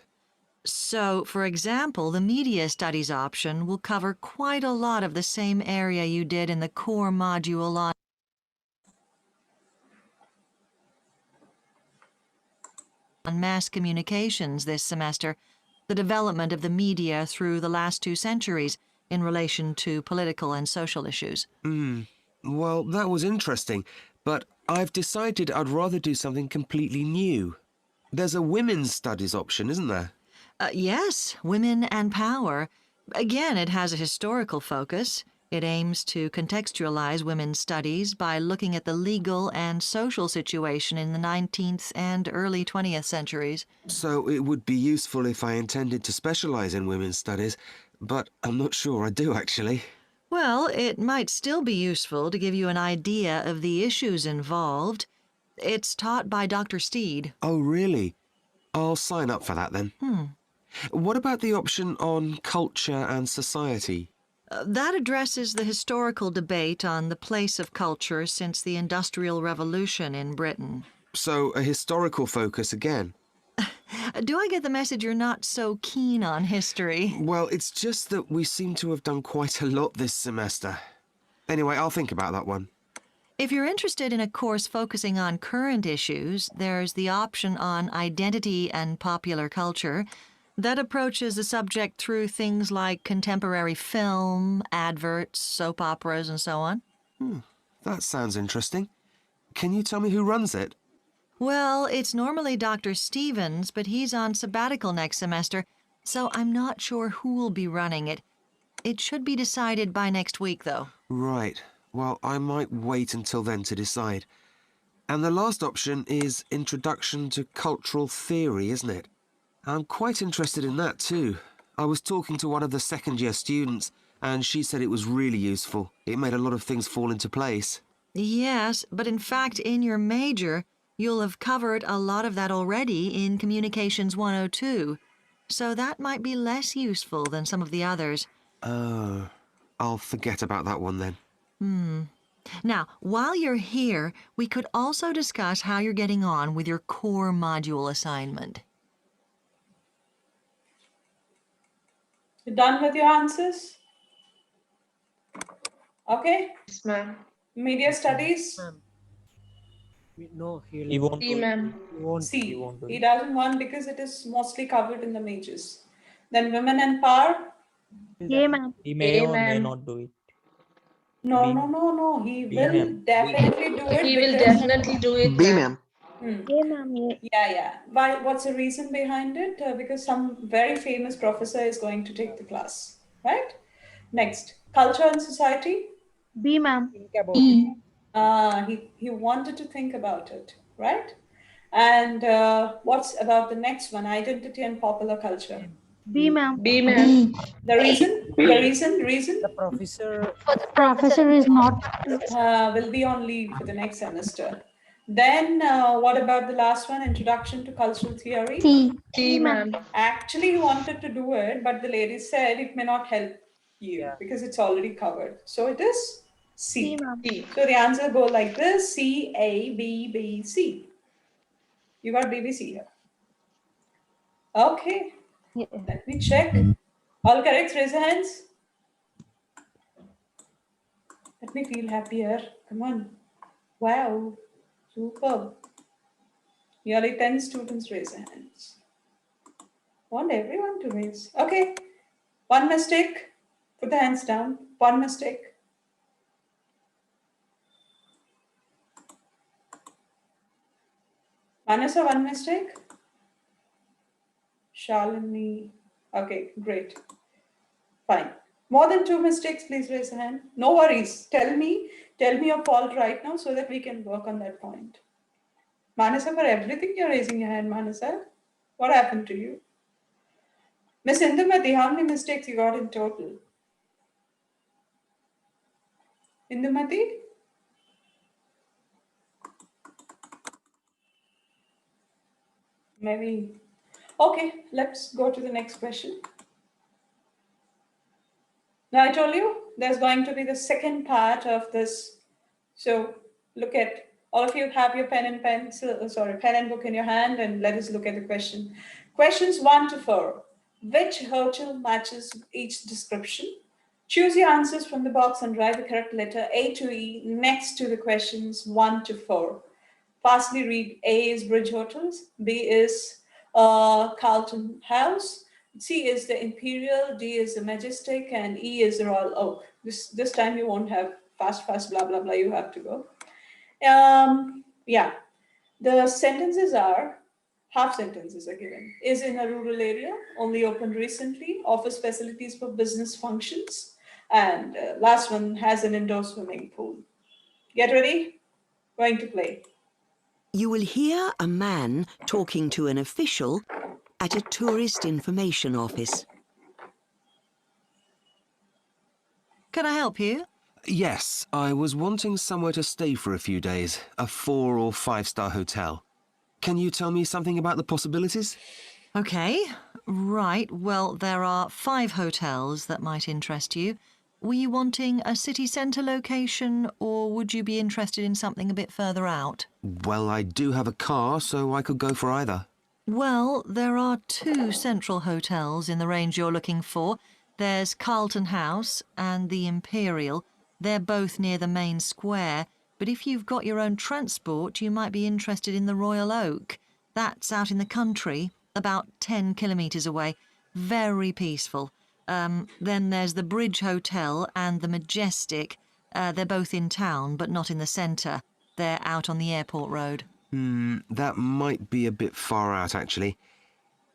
So, for example, the media studies option will cover quite a lot of the same area you did in the core module on mass communications this semester, the development of the media through the last 2 centuries in relation to political and social issues. Well, that was interesting, but I've decided I'd rather do something completely new. There's a women's studies option, isn't there? Yes, women and power. Again, it has a historical focus. It aims to contextualize women's studies by looking at the legal and social situation in the 19th and early 20th centuries. So it would be useful if I intended to specialize in women's studies, but I'm not sure I do actually. Well, it might still be useful to give you an idea of the issues involved. It's taught by Dr. Steed. Oh, really? I'll sign up for that then. What about the option on culture and society? That addresses the historical debate on the place of culture since the Industrial Revolution in Britain. So a historical focus again? Do I get the message you're not so keen on history? Well, it's just that we seem to have done quite a lot this semester. Anyway, I'll think about that one. If you're interested in a course focusing on current issues, there's the option on identity and popular culture that approaches the subject through things like contemporary film, adverts, soap operas, and so on. That sounds interesting. Can you tell me who runs it? Well, it's normally Dr. Stevens, but he's on sabbatical next semester, so I'm not sure who will be running it. It should be decided by next week, though. Right. Well, I might wait until then to decide. And the last option is Introduction to Cultural Theory, isn't it? I'm quite interested in that too. I was talking to one of the second-year students, and she said it was really useful. It made a lot of things fall into place. Yes, but in fact, in your major, you'll have covered a lot of that already in Communications 102, so that might be less useful than some of the others. Oh, I'll forget about that one then. Now, while you're here, we could also discuss how you're getting on with your core module assignment. You done with your answers? Okay. Yes, ma'am. Media studies. No, He won't do it. He won't. C. He won't do He it. doesn't want because it is mostly covered in the majors. Then women and power. Yeah, ma'am. He may A, or may ma'am. not do it. No, B. no, no, no. He B, will ma'am. definitely do it. He will because- definitely do it, B, ma'am. ma'am. Yeah, ma'am. Yeah. Yeah. Why? What's the reason behind it? Because some very famous professor is going to take the class, right? Next, culture and society. B, ma'am. Think about it. He wanted to think about it, right? And what's about the next one? Identity and popular culture. B, ma'am. B, ma'am. The reason? The professor. Professor is not. Will be on leave for the next semester. Then what about the last one? Introduction to cultural theory. C. C, ma'am. Actually, he wanted to do it, but the lady said it may not help you Yeah. because it's already covered. So it is C. C, ma'am. C. So the answer go like this: C, A, B, B, C. You got BBC here. Okay. Yeah. Let me check. All correct? Raise your hands. Let me feel happier. Come on. Wow. Superb. Nearly 10 students raise their hands. Want everyone to raise. Okay. One mistake. Put the hands down. One mistake. Manasa, one mistake. Shalini. Okay, great. Fine. More than 2 mistakes, please raise a hand. No worries. Tell me your fault right now so that we can work on that point. Manasa, for everything you're raising your hand, Manasa. What happened to you? Miss Indumati, how many mistakes you got in total? Indumati? Maybe. Okay, let's go to the next question. Now, I told you there's going to be the second part of this. So look at, all of you have your pen and book in your hand, and let us look at the question. Questions 1 to 4. Which hotel matches each description? Choose your answers from the box and write the correct letter A to E next to the questions 1 to 4. Fastly read. A is Bridge Hotels, B is Carlton House, C is the Imperial, D is the Majestic, and E is the Royal Oak. This time you won't have fast, blah, blah, blah, you have to go. Yeah, the sentences are, half sentences are given. Is in a rural area, only opened recently, offers facilities for business functions, and last one has an indoor swimming pool. Get ready? Going to play. You will hear a man talking to an official at a tourist information office. Can I help you? Yes, I was wanting somewhere to stay for a few days, a 4 or 5-star hotel. Can you tell me something about the possibilities? Okay, right. Well, there are 5 hotels that might interest you. Were you wanting a city centre location, or would you be interested in something a bit further out? Well, I do have a car, so I could go for either. Well, there are 2 central hotels in the range you're looking for. There's Carlton House and the Imperial. They're both near the main square, but if you've got your own transport, you might be interested in the Royal Oak. That's out in the country, about 10 kilometres away. Very peaceful. Then there's the Bridge Hotel and the Majestic. They're both in town, but not in the centre. They're out on the airport road. That might be a bit far out, actually.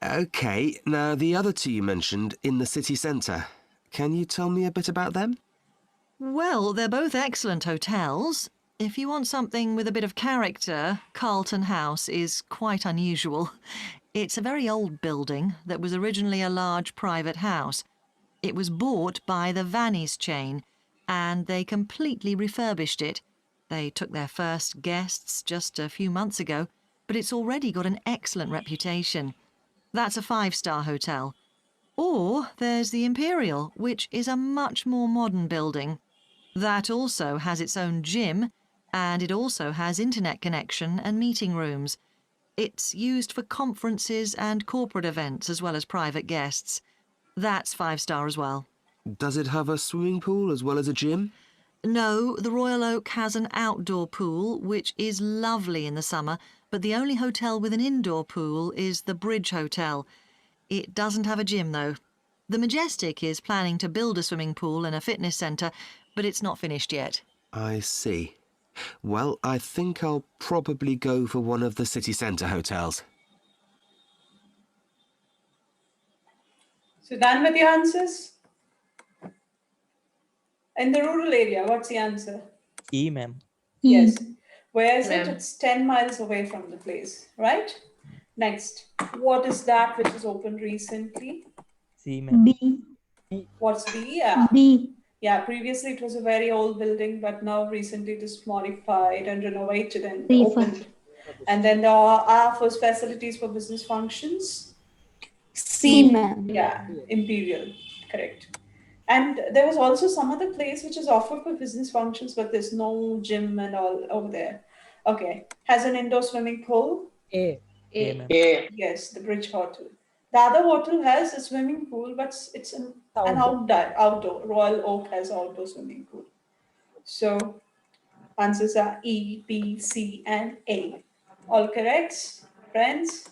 Okay, now the other 2 you mentioned in the city centre. Can you tell me a bit about them? Well, they're both excellent hotels. If you want something with a bit of character, Carlton House is quite unusual. It's a very old building that was originally a large private house. It was bought by the Vannies chain, and they completely refurbished it. They took their first guests just a few months ago, but it's already got an excellent reputation. That's a 5-star hotel. Or there's the Imperial, which is a much more modern building. That also has its own gym, and it also has internet connection and meeting rooms. It's used for conferences and corporate events as well as private guests. That's 5-star as well. Does it have a swimming pool as well as a gym? No, the Royal Oak has an outdoor pool, which is lovely in the summer, but the only hotel with an indoor pool is the Bridge Hotel. It doesn't have a gym, though. The Majestic is planning to build a swimming pool and a fitness centre, but it's not finished yet. I see. Well, I think I'll probably go for one of the city centre hotels. So done with your answers? In the rural area, what's the answer? E, ma'am. Yes. Where is it? It's 10 miles away from the place, right? Next. What is that which is opened recently? C, ma'am. B. What's B? Yeah. B. Yeah, previously it was a very old building, but now recently it is modified and renovated and C opened. And then there are first facilities for business functions. C, ma'am. Yeah, Imperial, correct. And there was also some other place which is offered for business functions, but there's no gym and all over there. Okay, has an indoor swimming pool. A, ma'am. Yes, the Bridge Hotel. The other hotel has a swimming pool, but it's an outdoor. Royal Oak has outdoor swimming pool. So answers are E, B, C, and A. All correct, friends?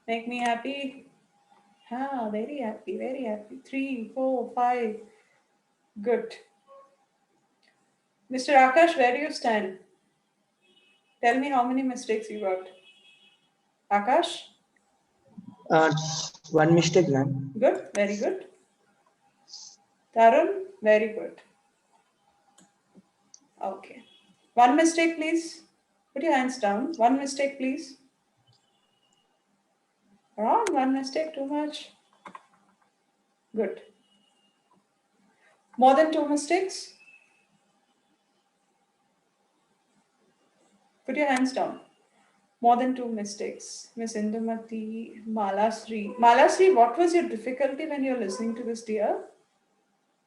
Make me happy. Very happy, very happy. 3, 4, 5. Good. Mr. Akash, where do you stand? Tell me how many mistakes you got. Akash? One mistake, ma'am. Good, very good. Tarun, very good. Okay. One mistake, please. Put your hands down. One mistake, please. Wrong, one mistake, too much. Good. More than two mistakes? Put your hands down. More than two mistakes. Miss Indumati, Malasri. Malasri, what was your difficulty when you're listening to this, dear?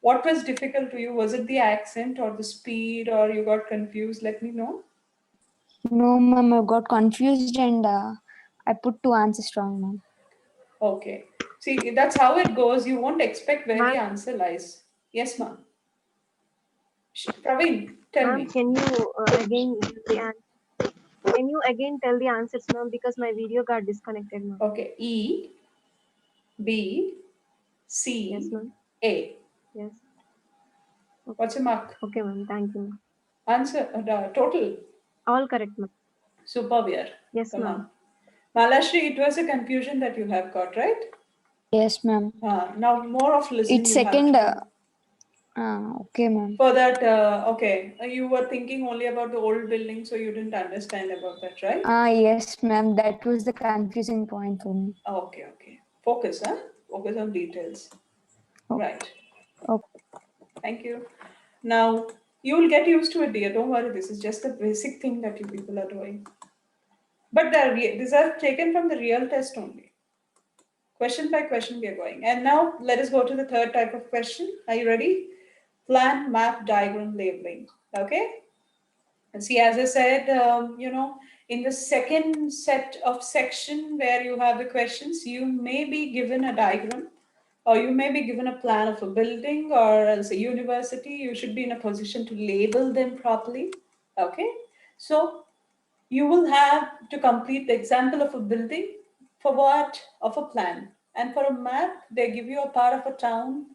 What was difficult to you? Was it the accent or the speed or you got confused? Let me know. No, ma'am, I got confused and I put two answers wrong, ma'am. Okay. See, that's how it goes. You won't expect where the Ma'am, answer lies. Yes, ma'am. Praveen, tell ma'am, me. can you again give the answer? Can you again tell the answers, ma'am? Because my video got disconnected, ma'am. Okay. E, B, Yes, C, ma'am. A. Yes. Okay, What's your mark? okay ma'am. Thank you, ma'am. Answer, total. All correct, ma'am. Superb, yeah. Yes, Come ma'am. on. Malashri, it was a confusion that you have got, right? Yes, ma'am. Now more of listening It's you have second. to do. Okay, ma'am. For that, okay, you were thinking only about the old building, so you didn't understand about that, right? Yes, ma'am. That was the confusing point for me. Okay, okay. Focus, huh? Focus on details. Right. Okay. Thank you. Now, you will get used to it, dear. Don't worry. This is just the basic thing that you people are doing. But these are taken from the real test only. Question by question we are going. And now let us go to the third type of question. Are you ready? Plan, map, diagram, labeling. Okay. And see, as I said, in the second set of section where you have the questions, you may be given a diagram or you may be given a plan of a building or else a university. You should be in a position to label them properly. Okay. So you will have to complete the example of a building for what? Of a plan. And for a map, they give you a part of a town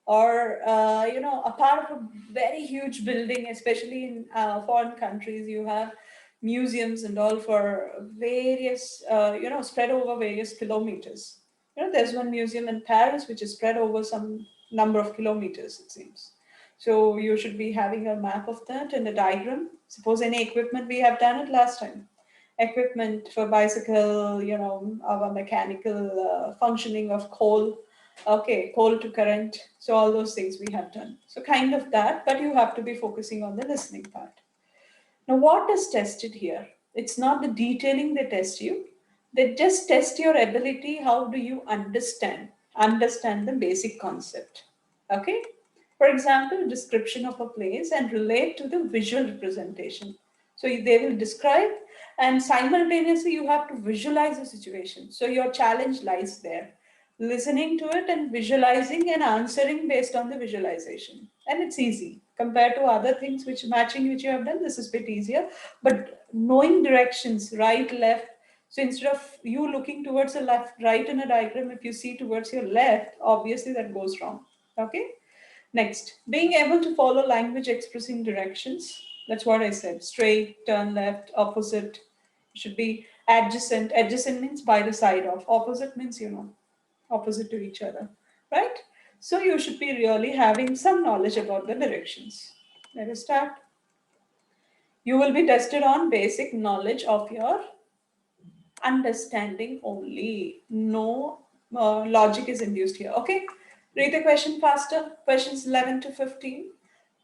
or a part of a very huge building, especially in foreign countries. You have museums and all for various spread over various kilometers. There's one museum in Paris which is spread over some number of kilometers, it seems. So you should be having a map of that and a diagram. Suppose any equipment, we have done it last time, equipment for bicycle, our mechanical functioning of coal. Okay, coal to current. So all those things we have done. So kind of that, but you have to be focusing on the listening part. Now, what is tested here? It's not the detailing they test you. They just test your ability. How do you understand the basic concept? Okay. For example, description of a place and relate to the visual representation. So they will describe and simultaneously you have to visualize the situation. So your challenge lies there, listening to it and visualizing and answering based on the visualization. And it's easy compared to other things which you have done. This is a bit easier, but knowing directions, right, left. So instead of you looking towards the left, right in a diagram, if you see towards your left, obviously that goes wrong. Okay. Next, being able to follow language expressing directions. That's what I said. Straight, turn left, opposite. Should be adjacent. Adjacent means by the side of. Opposite means, opposite to each other. Right? So you should be really having some knowledge about the directions. Let us start. You will be tested on basic knowledge of your understanding only. No logic is induced here. Okay. Read the question faster. Questions 11 to 15.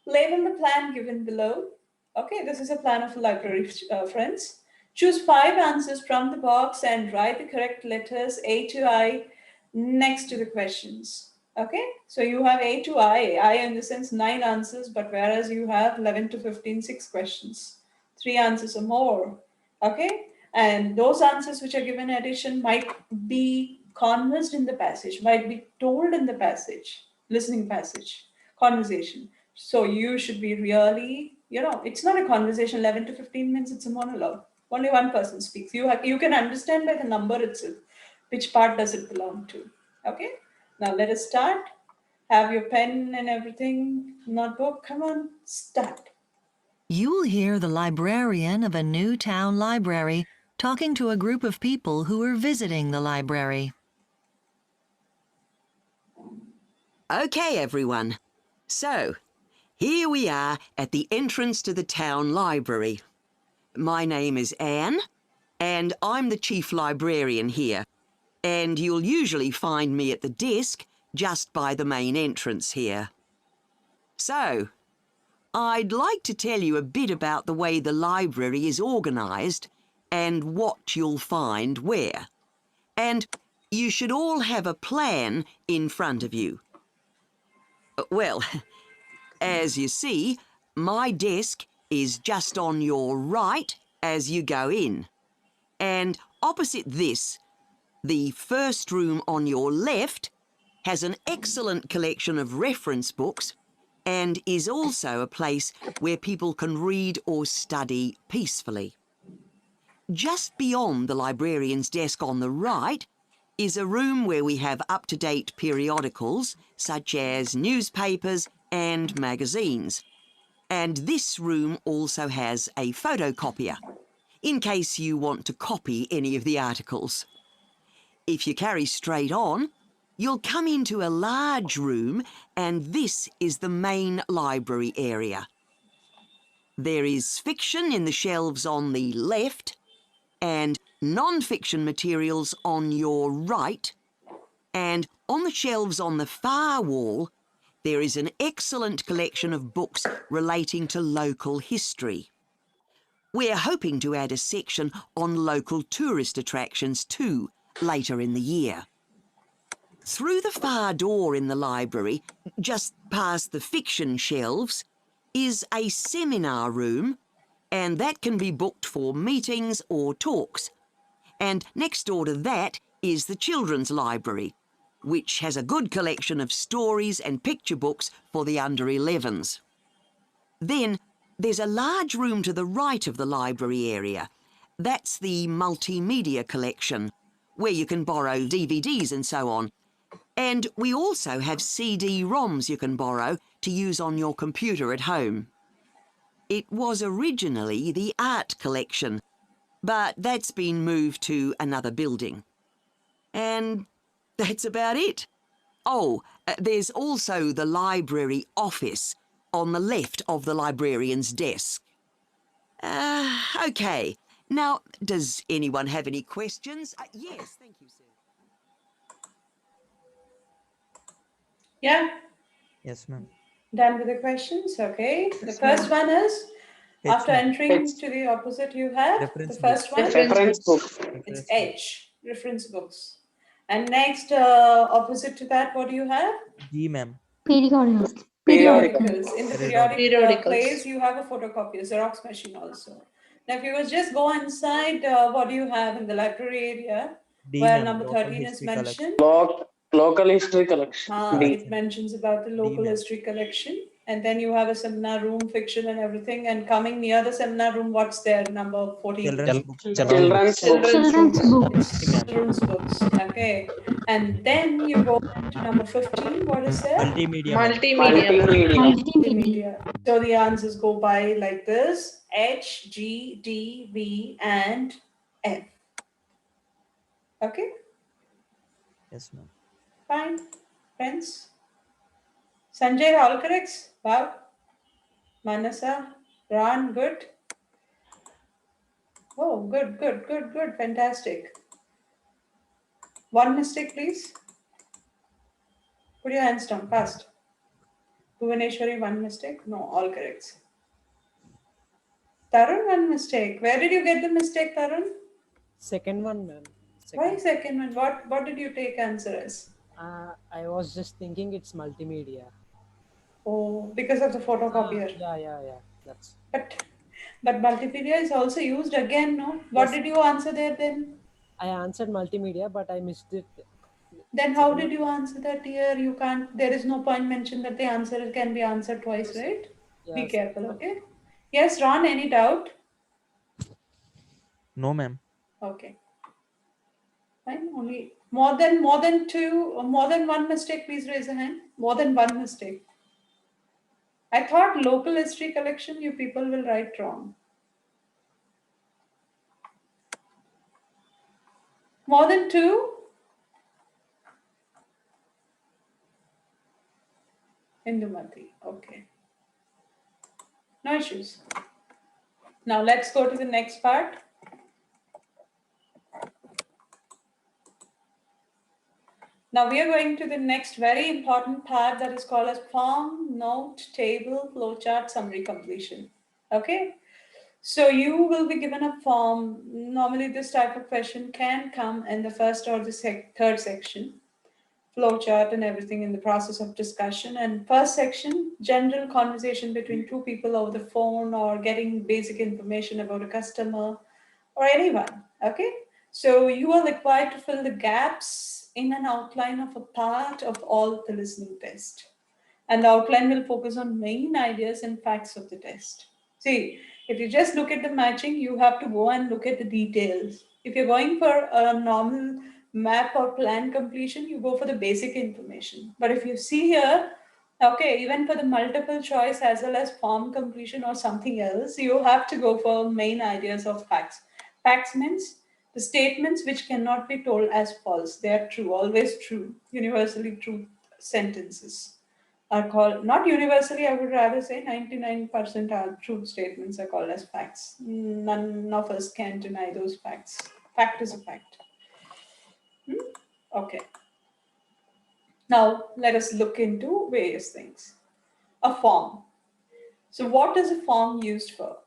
Label the plan given below. Okay, this is a plan of a library, friends. Choose 5 answers from the box and write the correct letters A to I next to the questions. Okay, so you have A to I in the sense 9 answers, but whereas you have 11 to 15, 6 questions, 3 answers or more. Okay, and those answers which are given addition might be conversed in the passage, might be told in the passage, listening passage, conversation. So you should be really, it's not a conversation. 11 to 15 minutes, it's a monologue. Only one person speaks. You can understand by the number itself which part does it belong to. Okay, now let us start. Have your pen and everything, notebook. Come on, start. You'll hear the librarian of a new town library talking to a group of people who are visiting the library. OK, everyone. So, here we are at the entrance to the town library. My name is Anne, and I'm the chief librarian here. And you'll usually find me at the desk just by the main entrance here. So, I'd like to tell you a bit about the way the library is organised and what you'll find where. And you should all have a plan in front of you. Well, as you see, my desk is just on your right as you go in. And opposite this, the first room on your left has an excellent collection of reference books and is also a place where people can read or study peacefully. Just beyond the librarian's desk on the right is a room where we have up-to-date periodicals such as newspapers and magazines. And this room also has a photocopier, in case you want to copy any of the articles. If you carry straight on, you'll come into a large room, and this is the main library area. There is fiction in the shelves on the left, and non-fiction materials on your right, and on the shelves on the far wall, there is an excellent collection of books relating to local history. We're hoping to add a section on local tourist attractions too, later in the year. Through the far door in the library, just past the fiction shelves, is a seminar room, and that can be booked for meetings or talks. And next door to that is the children's library, which has a good collection of stories and picture books for the under 11s. Then there's a large room to the right of the library area. That's the multimedia collection, where you can borrow DVDs and so on. And we also have CD-ROMs you can borrow to use on your computer at home. It was originally the art collection, but that's been moved to another building. And that's about it. Oh, there's also the library office on the left of the librarian's desk. OK. Now, does anyone have any questions? Yes, thank you, sir. Yeah, Yes, ma'am. done with the questions. Okay. The first one is, after entering to the opposite, you have Reference the first one. Reference books. book. It's H, reference books. And next, opposite to that, what do you have? G, ma'am. Periodicals. Periodicals. In the Periodic. periodic place, you have a photocopy, a Xerox machine also. Now, if you will just go inside, what do you have in the library area? D, Where ma'am. number Local 13 is history collection. mentioned? Local history collection. It mentions about the local ma'am. history collection. And then you have a seminar room, fiction and everything. And coming near the seminar room, what's there? Number 14. Children's books. Children's books. Okay. And then you go to number 15. What is there? Multimedia. Multimedia. So the answers go by like this: H, G, D, V, and F. Okay. Yes, ma'am. Fine. Friends. Sanjay, all correct? Wow. Manasa, Ran, good. Oh, good. Fantastic. One mistake, please. Put your hands down fast. Bhuvaneshwari, one mistake. No, all correct. Tarun, one mistake. Where did you get the mistake, Tarun? Second one, ma'am. Why second one? What did you take answer as? I was just thinking it's multimedia. Oh, because of the photocopier. Yeah. That's. But multimedia is also used again, no? What did you answer there then? I answered multimedia, but I missed it. Then how did you answer that here? You can't, there is no point mentioned that the answer can be answered twice, right? Be careful, okay? Yes, Ron, any doubt? No, ma'am. Okay. Fine, only more than two, or more than one mistake, please raise a hand. More than one mistake. I thought local history collection, you people will write wrong. More than two? Indumati. Okay. No issues. Now let's go to the next part. Now we are going to the next very important part that is called as form, note, table, flowchart, summary completion. Okay. So you will be given a form. Normally this type of question can come in the first or the third section. Flowchart and everything in the process of discussion. And first section, general conversation between two people over the phone or getting basic information about a customer or anyone. Okay. So you are required to fill the gaps in an outline of a part of all the listening test. And the outline will focus on main ideas and facts of the test. See, if you just look at the matching, you have to go and look at the details. If you're going for a normal map or plan completion, you go for the basic information. But if you see here, okay, even for the multiple choice as well as form completion or something else, you have to go for main ideas of facts. Facts means the statements which cannot be told as false. They are true, always true, universally true sentences are called, not universally, I would rather say 99% are true statements are called as facts. None of us can deny those facts. Fact is a fact. Okay. Now let us look into various things. A form. So what is a form used for?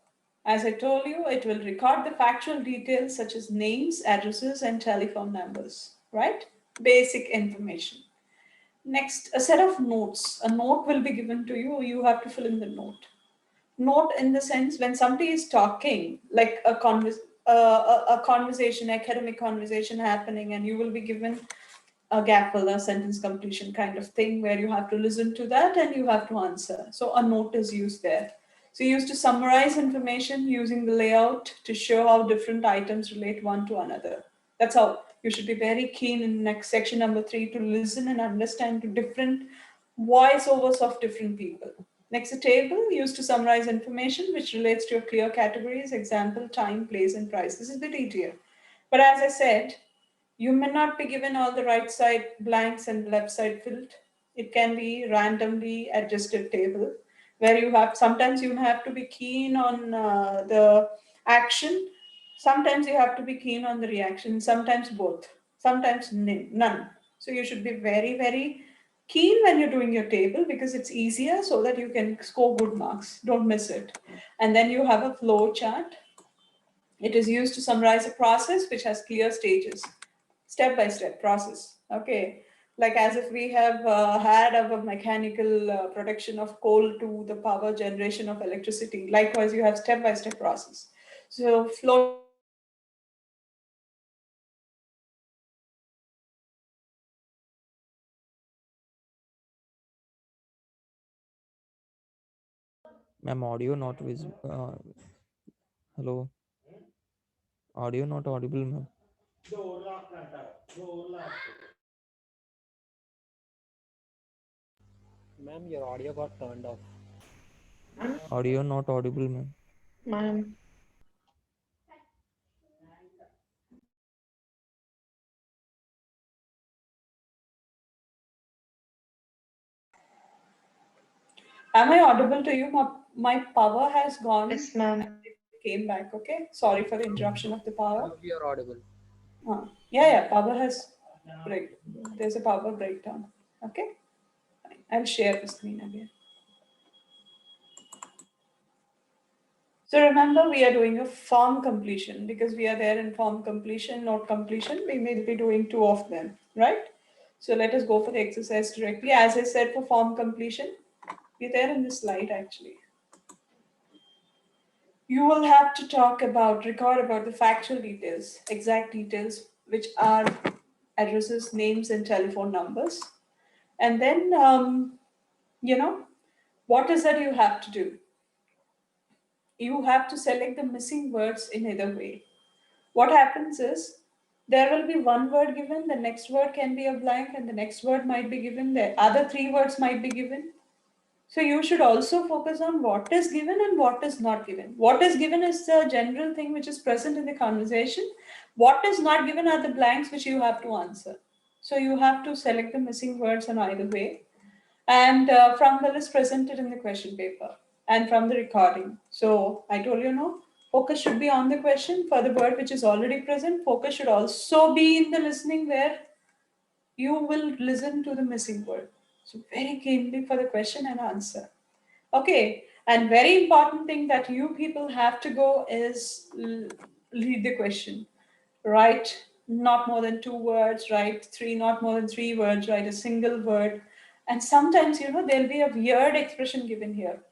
As I told you, it will record the factual details such as names, addresses, and telephone numbers, right? Basic information. Next, a set of notes. A note will be given to you. You have to fill in the note. Note in the sense when somebody is talking, like a conversation, academic conversation happening, and you will be given a gap filler, sentence completion kind of thing where you have to listen to that and you have to answer. So a note is used there. So used to summarize information using the layout to show how different items relate one to another. That's how you should be very keen in next section number 3 to listen and understand to different voiceovers of different people. Next, a table used to summarize information which relates to your clear categories, example, time, place, and price. This is a bit easier. But as I said, you may not be given all the right side blanks and left side filled. It can be randomly adjusted table where you have, sometimes you have to be keen on the action. Sometimes you have to be keen on the reaction, sometimes both, sometimes none. So you should be very, very keen when you're doing your table because it's easier so that you can score good marks. Don't miss it. And then you have a flow chart. It is used to summarize a process which has clear stages, step-by-step process. Okay, like as if we have had our mechanical production of coal to the power generation of electricity. Likewise, you have step-by-step process. So flow. Ma'am, audio not visible. Hello. Audio not audible, ma'am. Ma'am, your audio got turned off. Audio not audible, ma'am. Ma'am. Am I audible to you? My power has gone. Yes, ma'am. It came back. Okay. Sorry for the interruption of the power. Now you're audible. Yeah. Power has break. There's a power breakdown. Okay. Fine. I'll share the screen again. So remember, we are doing a form completion because we are there in form completion, note completion. We may be doing 2 of them, right? So let us go for the exercise directly. As I said, for form completion, we're there in this slide actually. You will have to record about the factual details, exact details, which are addresses, names, and telephone numbers. And then, what is that you have to do? You have to select the missing words in either way. What happens is there will be one word given, the next word can be a blank, and the next word might be given, the other 3 words might be given. So you should also focus on what is given and what is not given. What is given is the general thing which is present in the conversation. What is not given are the blanks which you have to answer. So you have to select the missing words in either way. and from the list presented in the question paper and from the recording. So I told you, no, focus should be on the question. For the word which is already present, focus should also be in the listening where you will listen to the missing word. So very keenly for the question and answer. Okay, and very important thing that you people have to go is read the question. Write not more than 2 words, write three, not more than 3 words, write a single word. And sometimes, you know, there'll be a weird expression given here.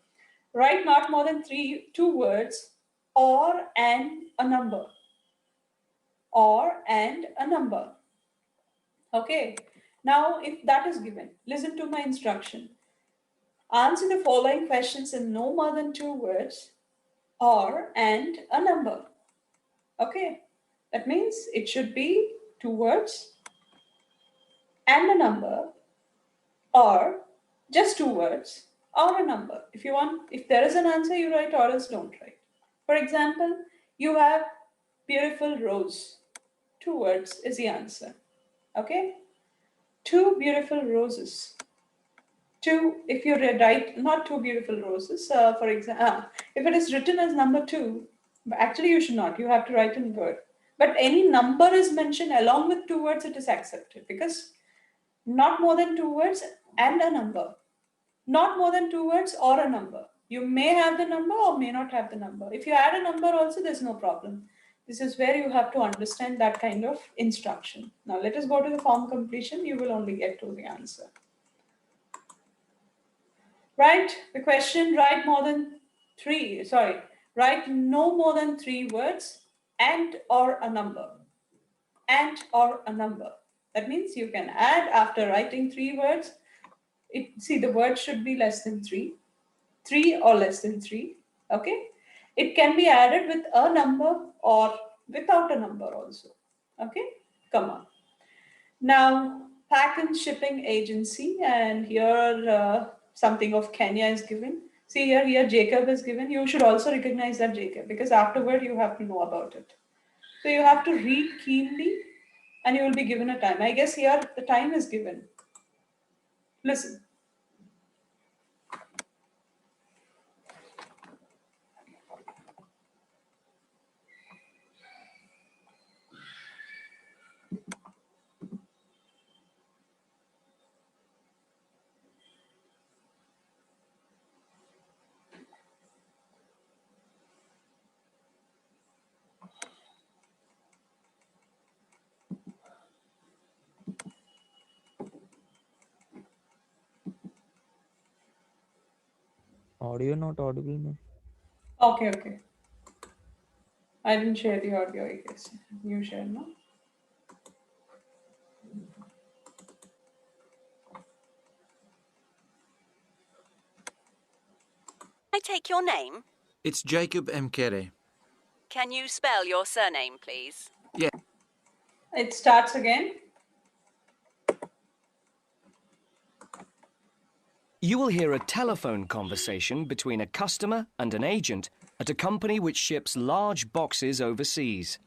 Write not more than 2 words or and a number. Or and a number. Okay, now if that is given, listen to my instruction. Answer the following questions in no more than 2 words or and a number. Okay, that means it should be 2 words and a number, or just 2 words or a number. If you want, if there is an answer, you write, or else don't write. For example, you have beautiful rose. 2 words is the answer. Okay, 2 beautiful roses. If you write not 2 beautiful roses, for example, if it is written as number 2, actually you should not, you have to write in word. But any number is mentioned along with 2 words, it is accepted because not more than 2 words and a number. Not more than 2 words or a number. You may have the number or may not have the number. If you add a number also, there's no problem. This is where you have to understand that kind of instruction. Now let us go to the form completion. You will only get to the answer. Write the question, write no more than 3 words and or a number. And or a number. That means you can add after writing 3 words. See, the word should be less than 3. 3 or less than 3. Okay. It can be added with a number or without a number also. Okay. Come on. Now, pack and shipping agency, and here something of Kenya is given. See here Jacob is given. You should also recognize that Jacob because afterward you have to know about it. So you have to read keenly and you will be given a time. I guess here the time is given. Listen. Audio not audible, ma'am. Okay. I didn't share the audio, I guess. You share, no? I take your name? It's Jacob Mkere. Can you spell your surname, please? Yeah. It starts again. You will hear a telephone conversation between a customer and an agent at a company which ships large boxes overseas.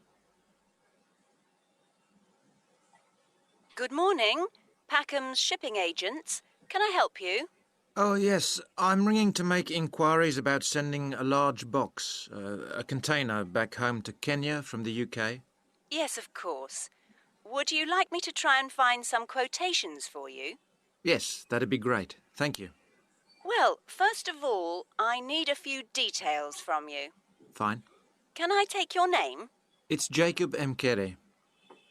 Good morning. Packham's shipping agents. Can I help you? Oh, yes. I'm ringing to make inquiries about sending a large box, a container, back home to Kenya from the UK. Yes, of course. Would you like me to try and find some quotations for you? Yes, that'd be great. Thank you. Well, first of all, I need a few details from you. Fine. Can I take your name? It's Jacob Mkere.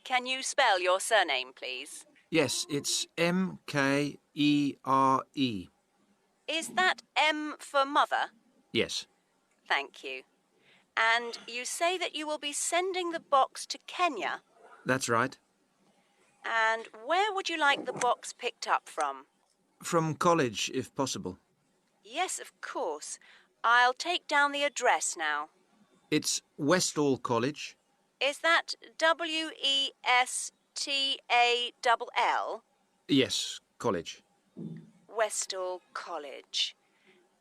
Can you spell your surname, please? Yes, it's Mkere. Is that M for mother? Yes. Thank you. And you say that you will be sending the box to Kenya? That's right. And where would you like the box picked up from? From college, if possible. Yes, of course. I'll take down the address now. It's Westall College. Is that Westall? Yes, college. Westall College.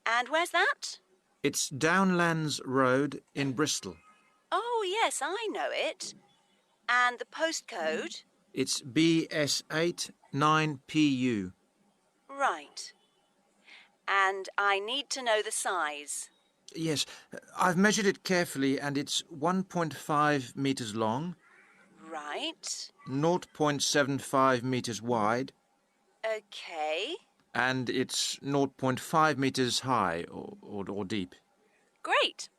And where's that? It's Downlands Road in Bristol. Oh, yes, I know it. And the postcode? It's BS8 9PU. Right. and I need to know the size. Yes, I've measured it carefully and it's 1.5 metres long, Right. 0.75 metres wide, Okay. and it's 0.5 metres high or deep. Great.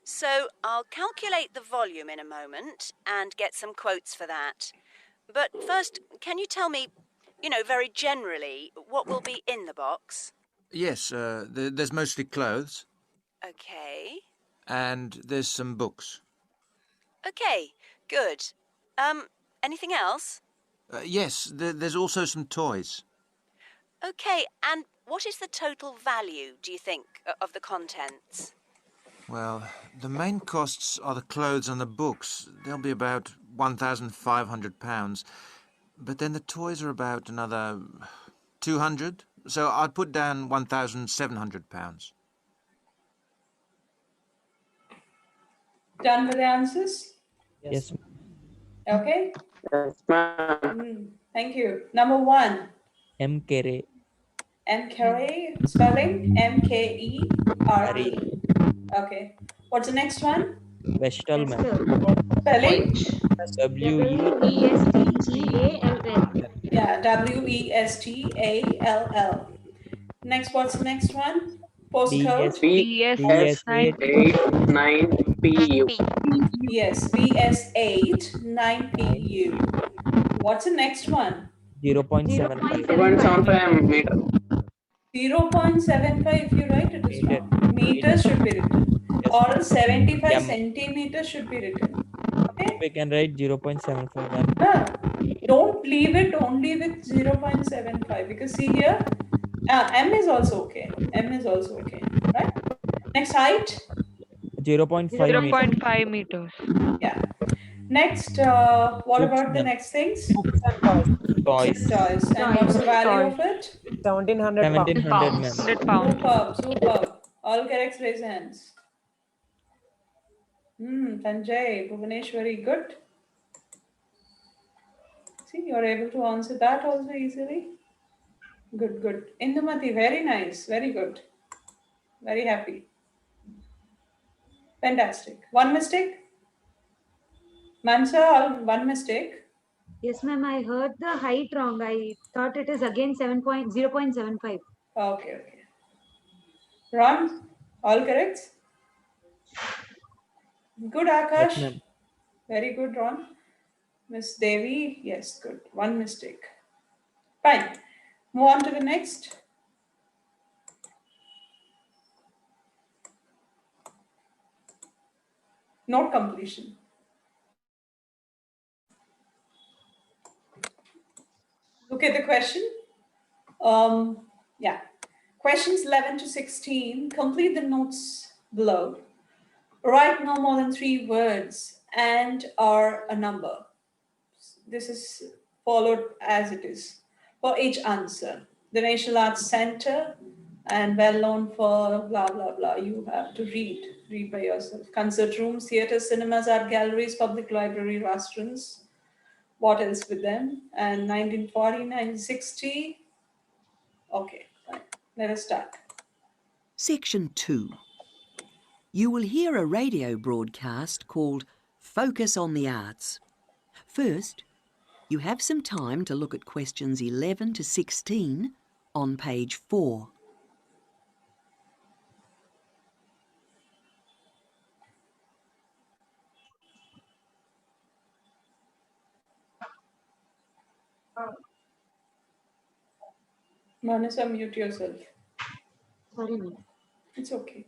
So I'll calculate the volume in a moment and get some quotes for that. But first, can you tell me, very generally, what will be in the box? Yes, there's mostly clothes, Okay. and there's some books. Okay, good. Anything else? Yes, there's also some toys. Okay, and what is the total value, do you think, of the contents? Well, the main costs are the clothes and the books. They'll be about £1,500. But then the toys are about another 200. So I'd put down £1,700. Done with the answers? Yes. Okay. Yes, ma'am. Thank you. Number 1. M. Kere. M-K-E, spelling M-K-E-R-E. Okay. What's the next one? Vestal, ma'am. Spelling? W-E-S-T-G-A-L-L. Yeah, W-E-S-T-A-L-L. Next, what's the next one? Postcode? BS8 9PU. Yes, BS8 9PU. What's the next one? 0.75. 0.75 meter. 0.75, you write it is wrong. Meters should be written. Or 75 centimeters should be written. Okay? We can write 0.75. Don't leave it only with 0.75 because see here, M is also okay. M is also okay, right? Next height? 0.5 meters. Yeah. Next, what about the next things? Toys. Toys. And what's the value of it? 1700 pounds. Superb. All correct, raise hands. Sanjay, Bhuvaneshwari, good. See, you're able to answer that also easily. Good. Indumati, very nice. Very good. Very happy. Fantastic. One mistake? Mansa, one mistake. Yes, ma'am. I heard the height wrong. I thought it is again 0.75. Okay. Ron, all correct? Good, Akash. Yes, Very good, Ron. Miss Devi, yes, good. One mistake. Fine. Move on to the next. Note completion. Look at the question. Yeah. Questions 11 to 16. Complete the notes below. Write no more than 3 words and or a number. This is followed as it is for each answer. The National Arts Center and well known for blah, blah, blah. You have to read by yourself. Concert rooms, theaters, cinemas, art galleries, public library, restaurants. What else with them? And 1940, 1960. Okay, fine. Let us start. Section 2. You will hear a radio broadcast called Focus on the Arts. First, you have some time to look at questions 11 to 16 on page 4. Manasa, mute yourself. Sorry, ma'am. It's okay.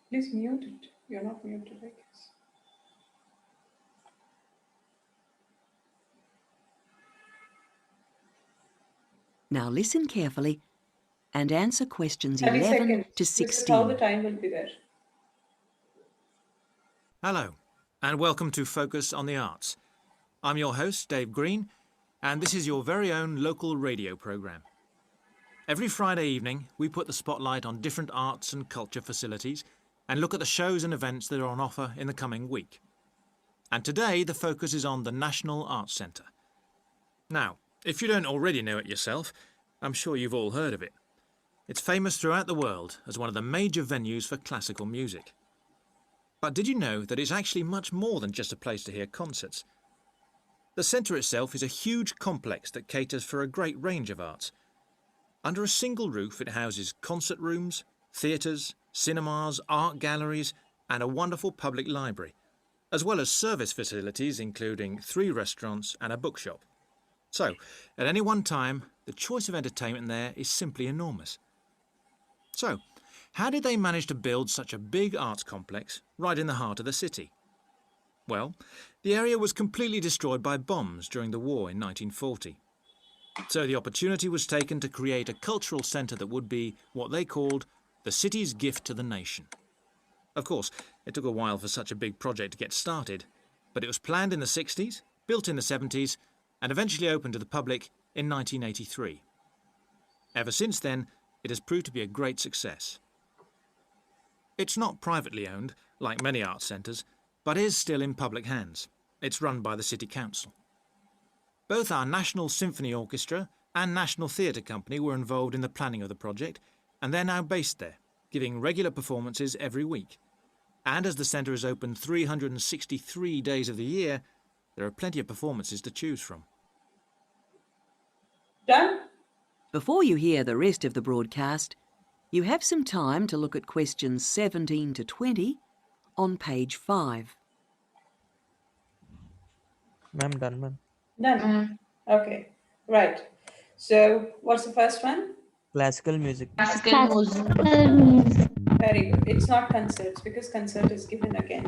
Please mute it. You're not muted, I guess. Now listen carefully and answer questions 30 11 seconds. to This is how the 16. time will be there. Hello, and welcome to Focus on the Arts. I'm your host, Dave Green, and this is your very own local radio programme. Every Friday evening, we put the spotlight on different arts and culture facilities and look at the shows and events that are on offer in the coming week. And today, the focus is on the National Arts Centre. Now, if you don't already know it yourself, I'm sure you've all heard of it. It's famous throughout the world as one of the major venues for classical music. But did you know that it's actually much more than just a place to hear concerts? The centre itself is a huge complex that caters for a great range of arts. Under a single roof, it houses concert rooms, theatres, cinemas, art galleries, and a wonderful public library, as well as service facilities including 3 restaurants and a bookshop. So, at any one time, the choice of entertainment there is simply enormous. So, how did they manage to build such a big arts complex right in the heart of the city? Well, the area was completely destroyed by bombs during the war in 1940. So the opportunity was taken to create a cultural centre that would be what they called the city's gift to the nation. Of course, it took a while for such a big project to get started, but it was planned in the 60s, built in the 70s, and eventually opened to the public in 1983. Ever since then, it has proved to be a great success. It's not privately owned, like many arts centres, but is still in public hands. It's run by the City Council. Both our National Symphony Orchestra and National Theatre Company were involved in the planning of the project, and they're now based there, giving regular performances every week. And as the centre is open 363 days of the year, there are plenty of performances to choose from. Done? Before you hear the rest of the broadcast, you have some time to look at questions 17 to 20 on page 5. Ma'am, done, ma'am. Done. Okay. Right. So, what's the first one? Classical music. Classical music. Very good. It's not concerts because concert is given again.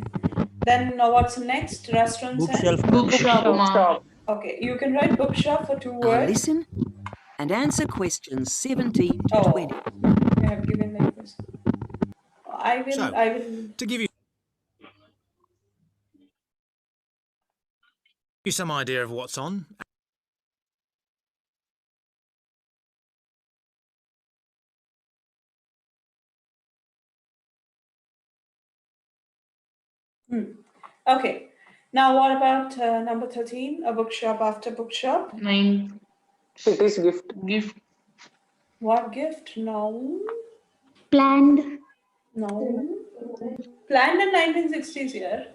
Then what's next? Restaurants Bookshelf. and Bookshop. Okay, you can write bookshop for 2 Now words. listen and answer questions 17 to Oh, 20. you have given that question. I will. To give you some idea of what's on, Okay. Now, what about number 13? A bookshop after bookshop. 9. City's gift. What gift? No. Planned. No. Planned in 1960s here.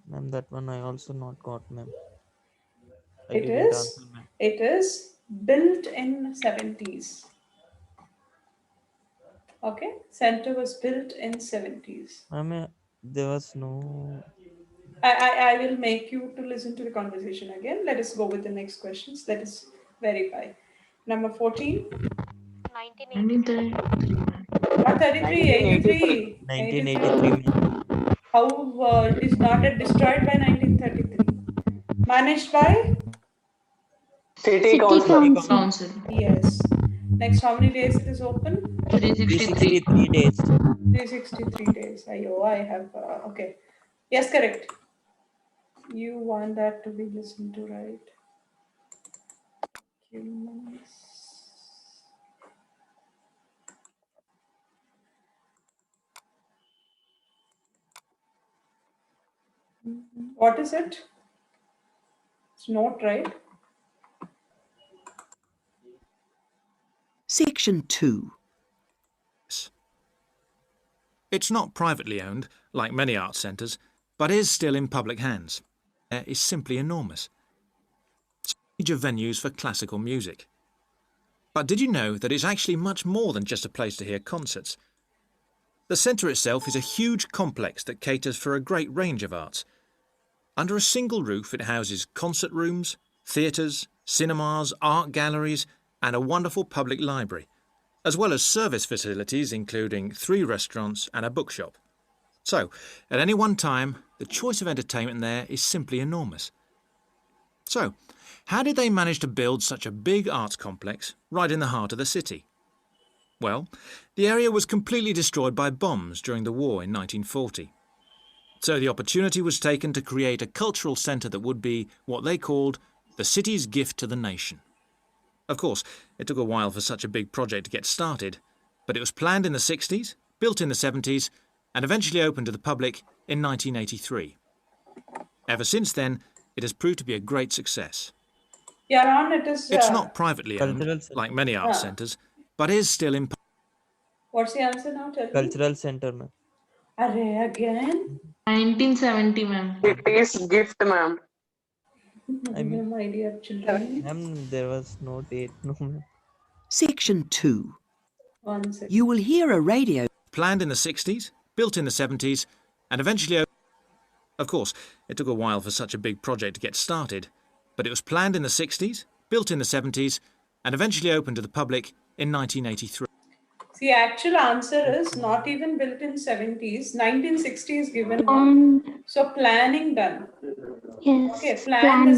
Ma'am, that one I also not got, ma'am. I It didn't is. answer, ma'am. It is built in 70s. Okay. Center was built in 70s. Ma'am, there was no... I will make you to listen to the conversation again. Let us go with the next questions. Let us verify. Number 14. 1983. Not 33, 83. 1983, ma'am. How it is not yet destroyed by 1933. Managed by? City Council. Yes. Next, how many days it is open? 363 days. 363 days. I have, okay. Yes, correct. You want that to be listened to, right? Humans. What is it? It's not right. Section 2. it's not privately owned, like many arts centres, but is still in public hands. It is simply enormous. It's major venues for classical music. But did you know that it's actually much more than just a place to hear concerts? The centre itself is a huge complex that caters for a great range of arts. Under a single roof, it houses concert rooms, theatres, cinemas, art galleries, and a wonderful public library, as well as service facilities including 3 restaurants and a bookshop. So, at any one time, the choice of entertainment there is simply enormous. So, how did they manage to build such a big arts complex right in the heart of the city? Well, the area was completely destroyed by bombs during the war in 1940. So the opportunity was taken to create a cultural centre that would be what they called the city's gift to the nation. Of course, it took a while for such a big project to get started, but it was planned in the 60s, built in the 70s, and eventually opened to the public in 1983. Ever since then, it has proved to be a great success. Yeah, Ron, it is. It's not privately owned, Cultural center. like many arts centres, but is still in. What's the answer now? Tell me. Cultural center, ma'am. Array, again? 1970, ma'am. It is gift, ma'am. I mean, My dear children. ma'am, there was no date, no, ma'am. Section 2. 1 second. You will hear a radio. Planned in the 60s, built in the 70s, and eventually. Of course, it took a while for such a big project to get started, but it was planned in the 60s, built in the 70s, and eventually opened to the public in 1983. The actual answer is not even built in 70s. 1960s given now. So planning done. Yes. Okay, planned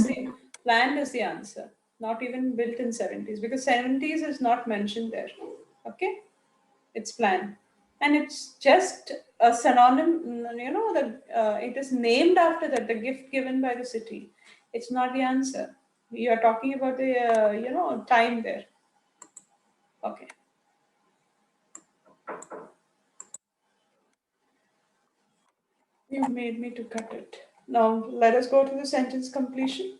is the answer. Not even built in 70s because 70s is not mentioned there. Okay, it's planned, and it's just a synonym. You know that it is named after that, the gift given by the city. It's not the answer. You are talking about the time there. Okay. You made me to cut it. Now let us go to the sentence completion.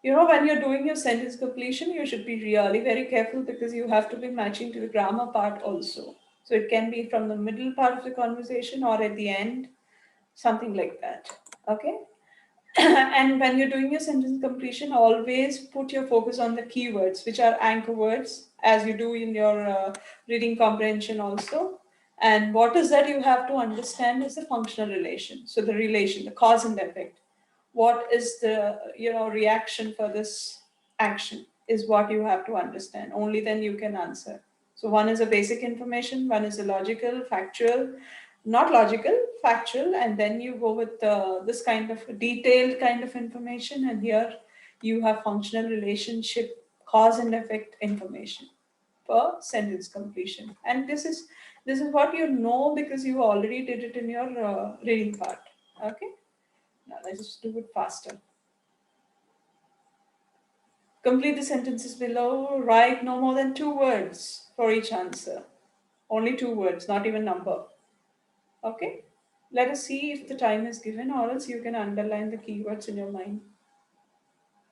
You know, when you're doing your sentence completion, you should be really very careful because you have to be matching to the grammar part also. So it can be from the middle part of the conversation or at the end, something like that. Okay. And when you're doing your sentence completion, always put your focus on the keywords, which are anchor words, as you do in your reading comprehension also. And what is that you have to understand is the functional relation. So the relation, the cause and effect. What is the reaction for this action is what you have to understand. Only then you can answer. So one is a basic information, one is a logical, factual, not logical, factual, and then you go with this kind of detailed kind of information, and here you have functional relationship, cause and effect information for sentence completion. And this is what you know because you already did it in your reading part. Okay, now let's just do it faster. Complete the sentences below. Write no more than 2 words for each answer. Only 2 words, not even number. Okay? Let us see if the time is given, or else you can underline the keywords in your mind.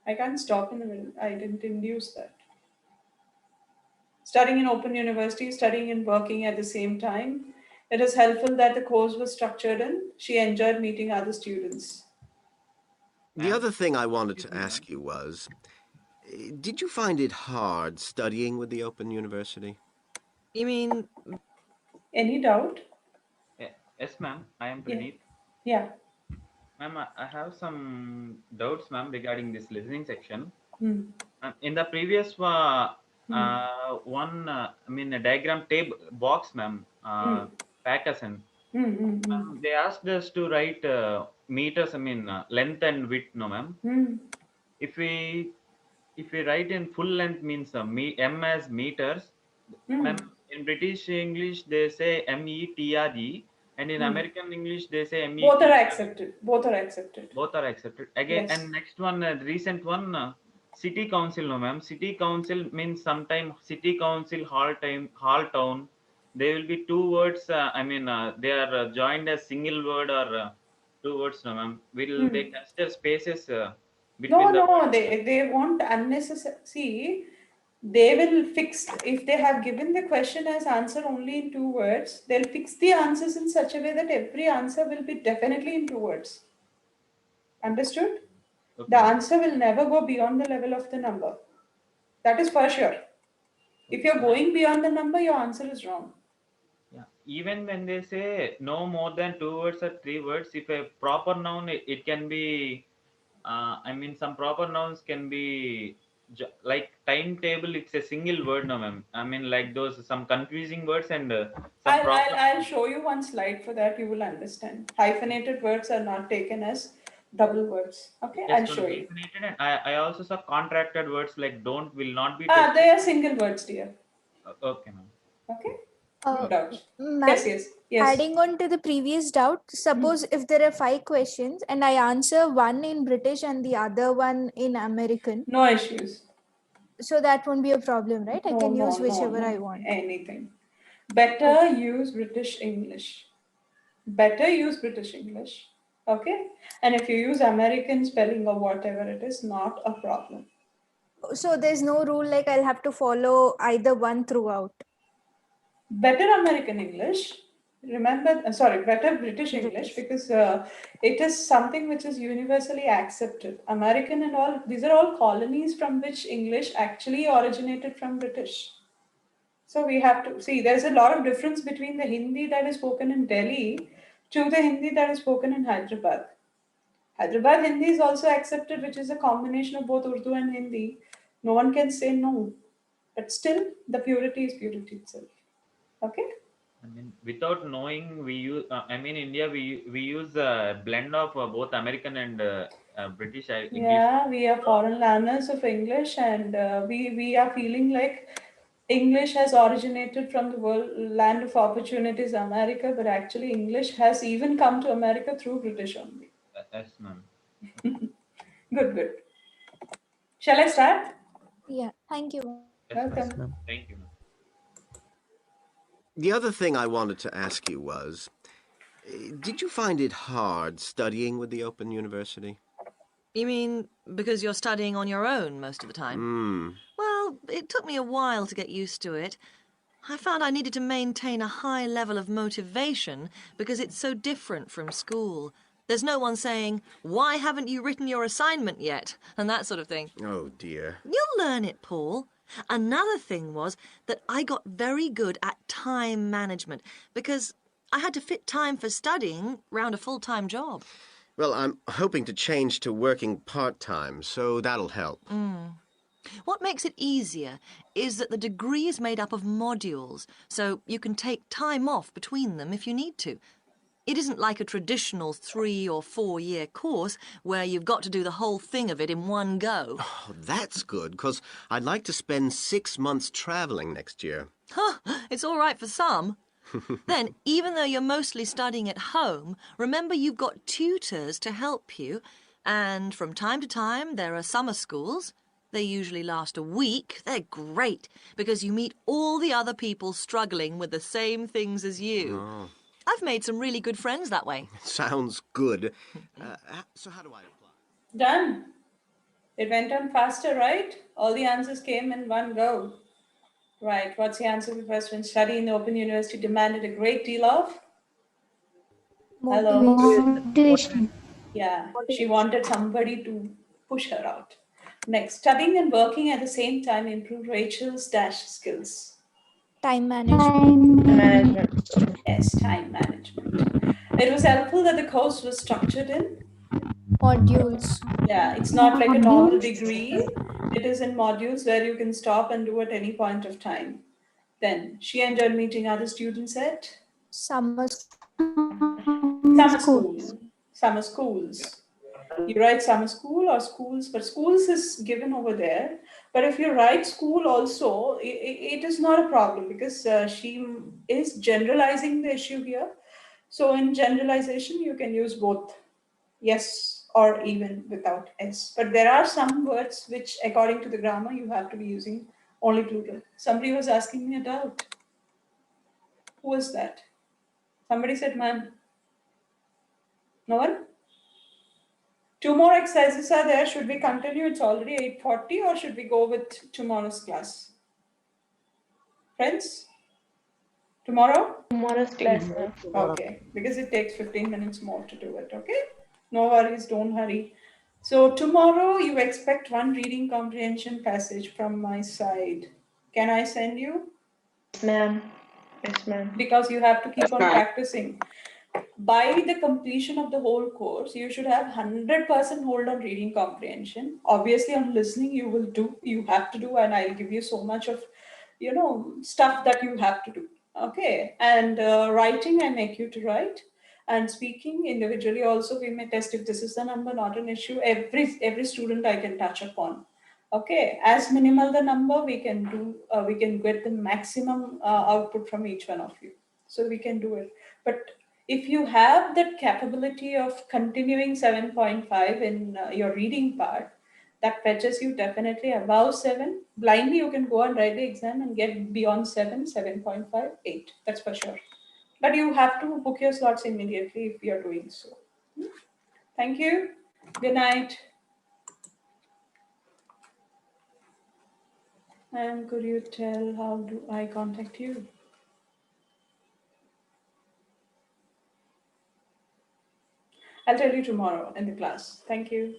I can't stop in the middle. I didn't induce that. Studying in Open University, studying and working at the same time. It is helpful that the course was structured and she enjoyed meeting other students. The other thing I wanted to ask you was, did you find it hard studying with the Open University? You mean... Any doubt? Yes, ma'am. I am Yeah. Praneeth. Yeah. Ma'am, I have some doubts, ma'am, regarding this listening section. Hmm. In the previous one, a diagram table box, ma'am, Packerson. They asked us to write meters, length and width, no, ma'am. If we write in full length means m as meters, ma'am. In British English they say metre, and in American English they say metre. Both are accepted. Both are accepted. Both are accepted. Again, Yes. and next one, recent one, city council, no, ma'am. City council means sometime city council hall town. They will be 2 words. They are joined as single word or 2 words, no, ma'am. Will they consider spaces between the words? They won't unnecessary. See, they will fix, if they have given the question as answer only in 2 words, they'll fix the answers in such a way that every answer will be definitely in 2 words. Understood? Okay. The answer will never go beyond the level of the number. That is for sure. If you're going beyond the number, your answer is wrong. Yeah. Even when they say no more than 2 words or 3 words, if a proper noun, it can be, some proper nouns can be like timetable. It's a single word, no, ma'am. Like those some confusing words and some proper. I'll show you one slide for that. You will understand. Hyphenated words are not taken as double words. Okay, Yes, I'll show you. hyphenated, and I also saw contracted words like don't, will, not be. They are single words, dear. Okay, ma'am. Okay. No doubt. Ma'am, Yes. adding on to the previous doubt, suppose if there are 5 questions and I answer one in British and the other one in American. No issues. So that won't be a problem, right? I can use whichever I want. Anything. Better use British English. Better use British English. Okay, and if you use American spelling or whatever, it is not a problem. So there's no rule like I'll have to follow either one throughout. Better American English. Remember, better British English, because it is something which is universally accepted. American and all, these are all colonies from which English actually originated from British. So we have to see, there's a lot of difference between the Hindi that is spoken in Delhi to the Hindi that is spoken in Hyderabad. Hyderabad Hindi is also accepted, which is a combination of both Urdu and Hindi. No one can say no. But still, the purity is purity itself. Okay? I mean, without knowing, we use. India, we use a blend of both American and British English. Yeah, we are foreign learners of English, and we are feeling like English has originated from the world land of opportunities, America, but actually English has even come to America through British only. Yes, ma'am. Good, good. Shall I start? Yeah, thank you. Yes, Welcome. ma'am. Thank you, ma'am. The other thing I wanted to ask you was, did you find it hard studying with the Open University? You mean because you're studying on your own most of the time? Well, it took me a while to get used to it. I found I needed to maintain a high level of motivation because it's so different from school. There's no one saying, "Why haven't you written your assignment yet?" and that sort of thing. Oh, dear. You'll learn it, Paul. Another thing was that I got very good at time management because I had to fit time for studying round a full-time job. Well, I'm hoping to change to working part-time, so that'll help. What makes it easier is that the degree is made up of modules, so you can take time off between them if you need to. It isn't like a traditional 3 or 4 year course where you've got to do the whole thing of it in one go. Oh, that's good, because I'd like to spend 6 months traveling next year. It's all right for some. Then, even though you're mostly studying at home, remember you've got tutors to help you, and from time to time there are summer schools. They usually last a week. They're great because you meet all the other people struggling with the same things as you. Oh. I've made some really good friends that way. Sounds good. So how do I apply? Done. It went on faster, right? All the answers came in one go. Right. What's the answer to the first one? Study in the Open University demanded a great deal of? Hello. Motivation. Yeah, she wanted somebody to push her out. Next, studying and working at the same time improved Rachel's dash skills. Time management. Yes, time management. It was helpful that the course was structured in Modules. Yeah, it's not like a normal degree. It is in modules where you can stop and do at any point of time. Then she enjoyed meeting other students at Summer Summer schools. You write summer school or schools, but schools is given over there. But if you write school also, it is not a problem because she is generalizing the issue here. So in generalization, you can use both yes or even without s. But there are some words which, according to the grammar, you have to be using only plural. Somebody was asking me a doubt. Who was that? Somebody said, "Man." No one? 2 more exercises are there. Should we continue? It's already 8:40, or should we go with tomorrow's class? Friends? Tomorrow? Tomorrow's class, ma'am. Okay, because it takes 15 minutes more to do it, okay? No worries, don't hurry. So tomorrow you expect one reading comprehension passage from my side. Can I send you? Yes, ma'am. Yes, ma'am. Because you have to keep Yes, on ma'am. practicing. By the completion of the whole course, you should have 100% hold on reading comprehension. Obviously, on listening, you have to do, and I'll give you so much of, stuff that you have to do. Okay. And writing, I make you to write. And speaking individually also, we may test if this is the number, not an issue. Every student I can touch upon. Okay, as minimal the number, we can get the maximum output from each one of you. So we can do it. But if you have that capability of continuing 7.5 in your reading part, that fetches you definitely above 7. Blindly, you can go and write the exam and get beyond 7, 7.5, 8. That's for sure. But you have to book your slots immediately if you're doing so. Thank you. Good night. And could you tell how do I contact you? I'll tell you tomorrow in the class. Thank you.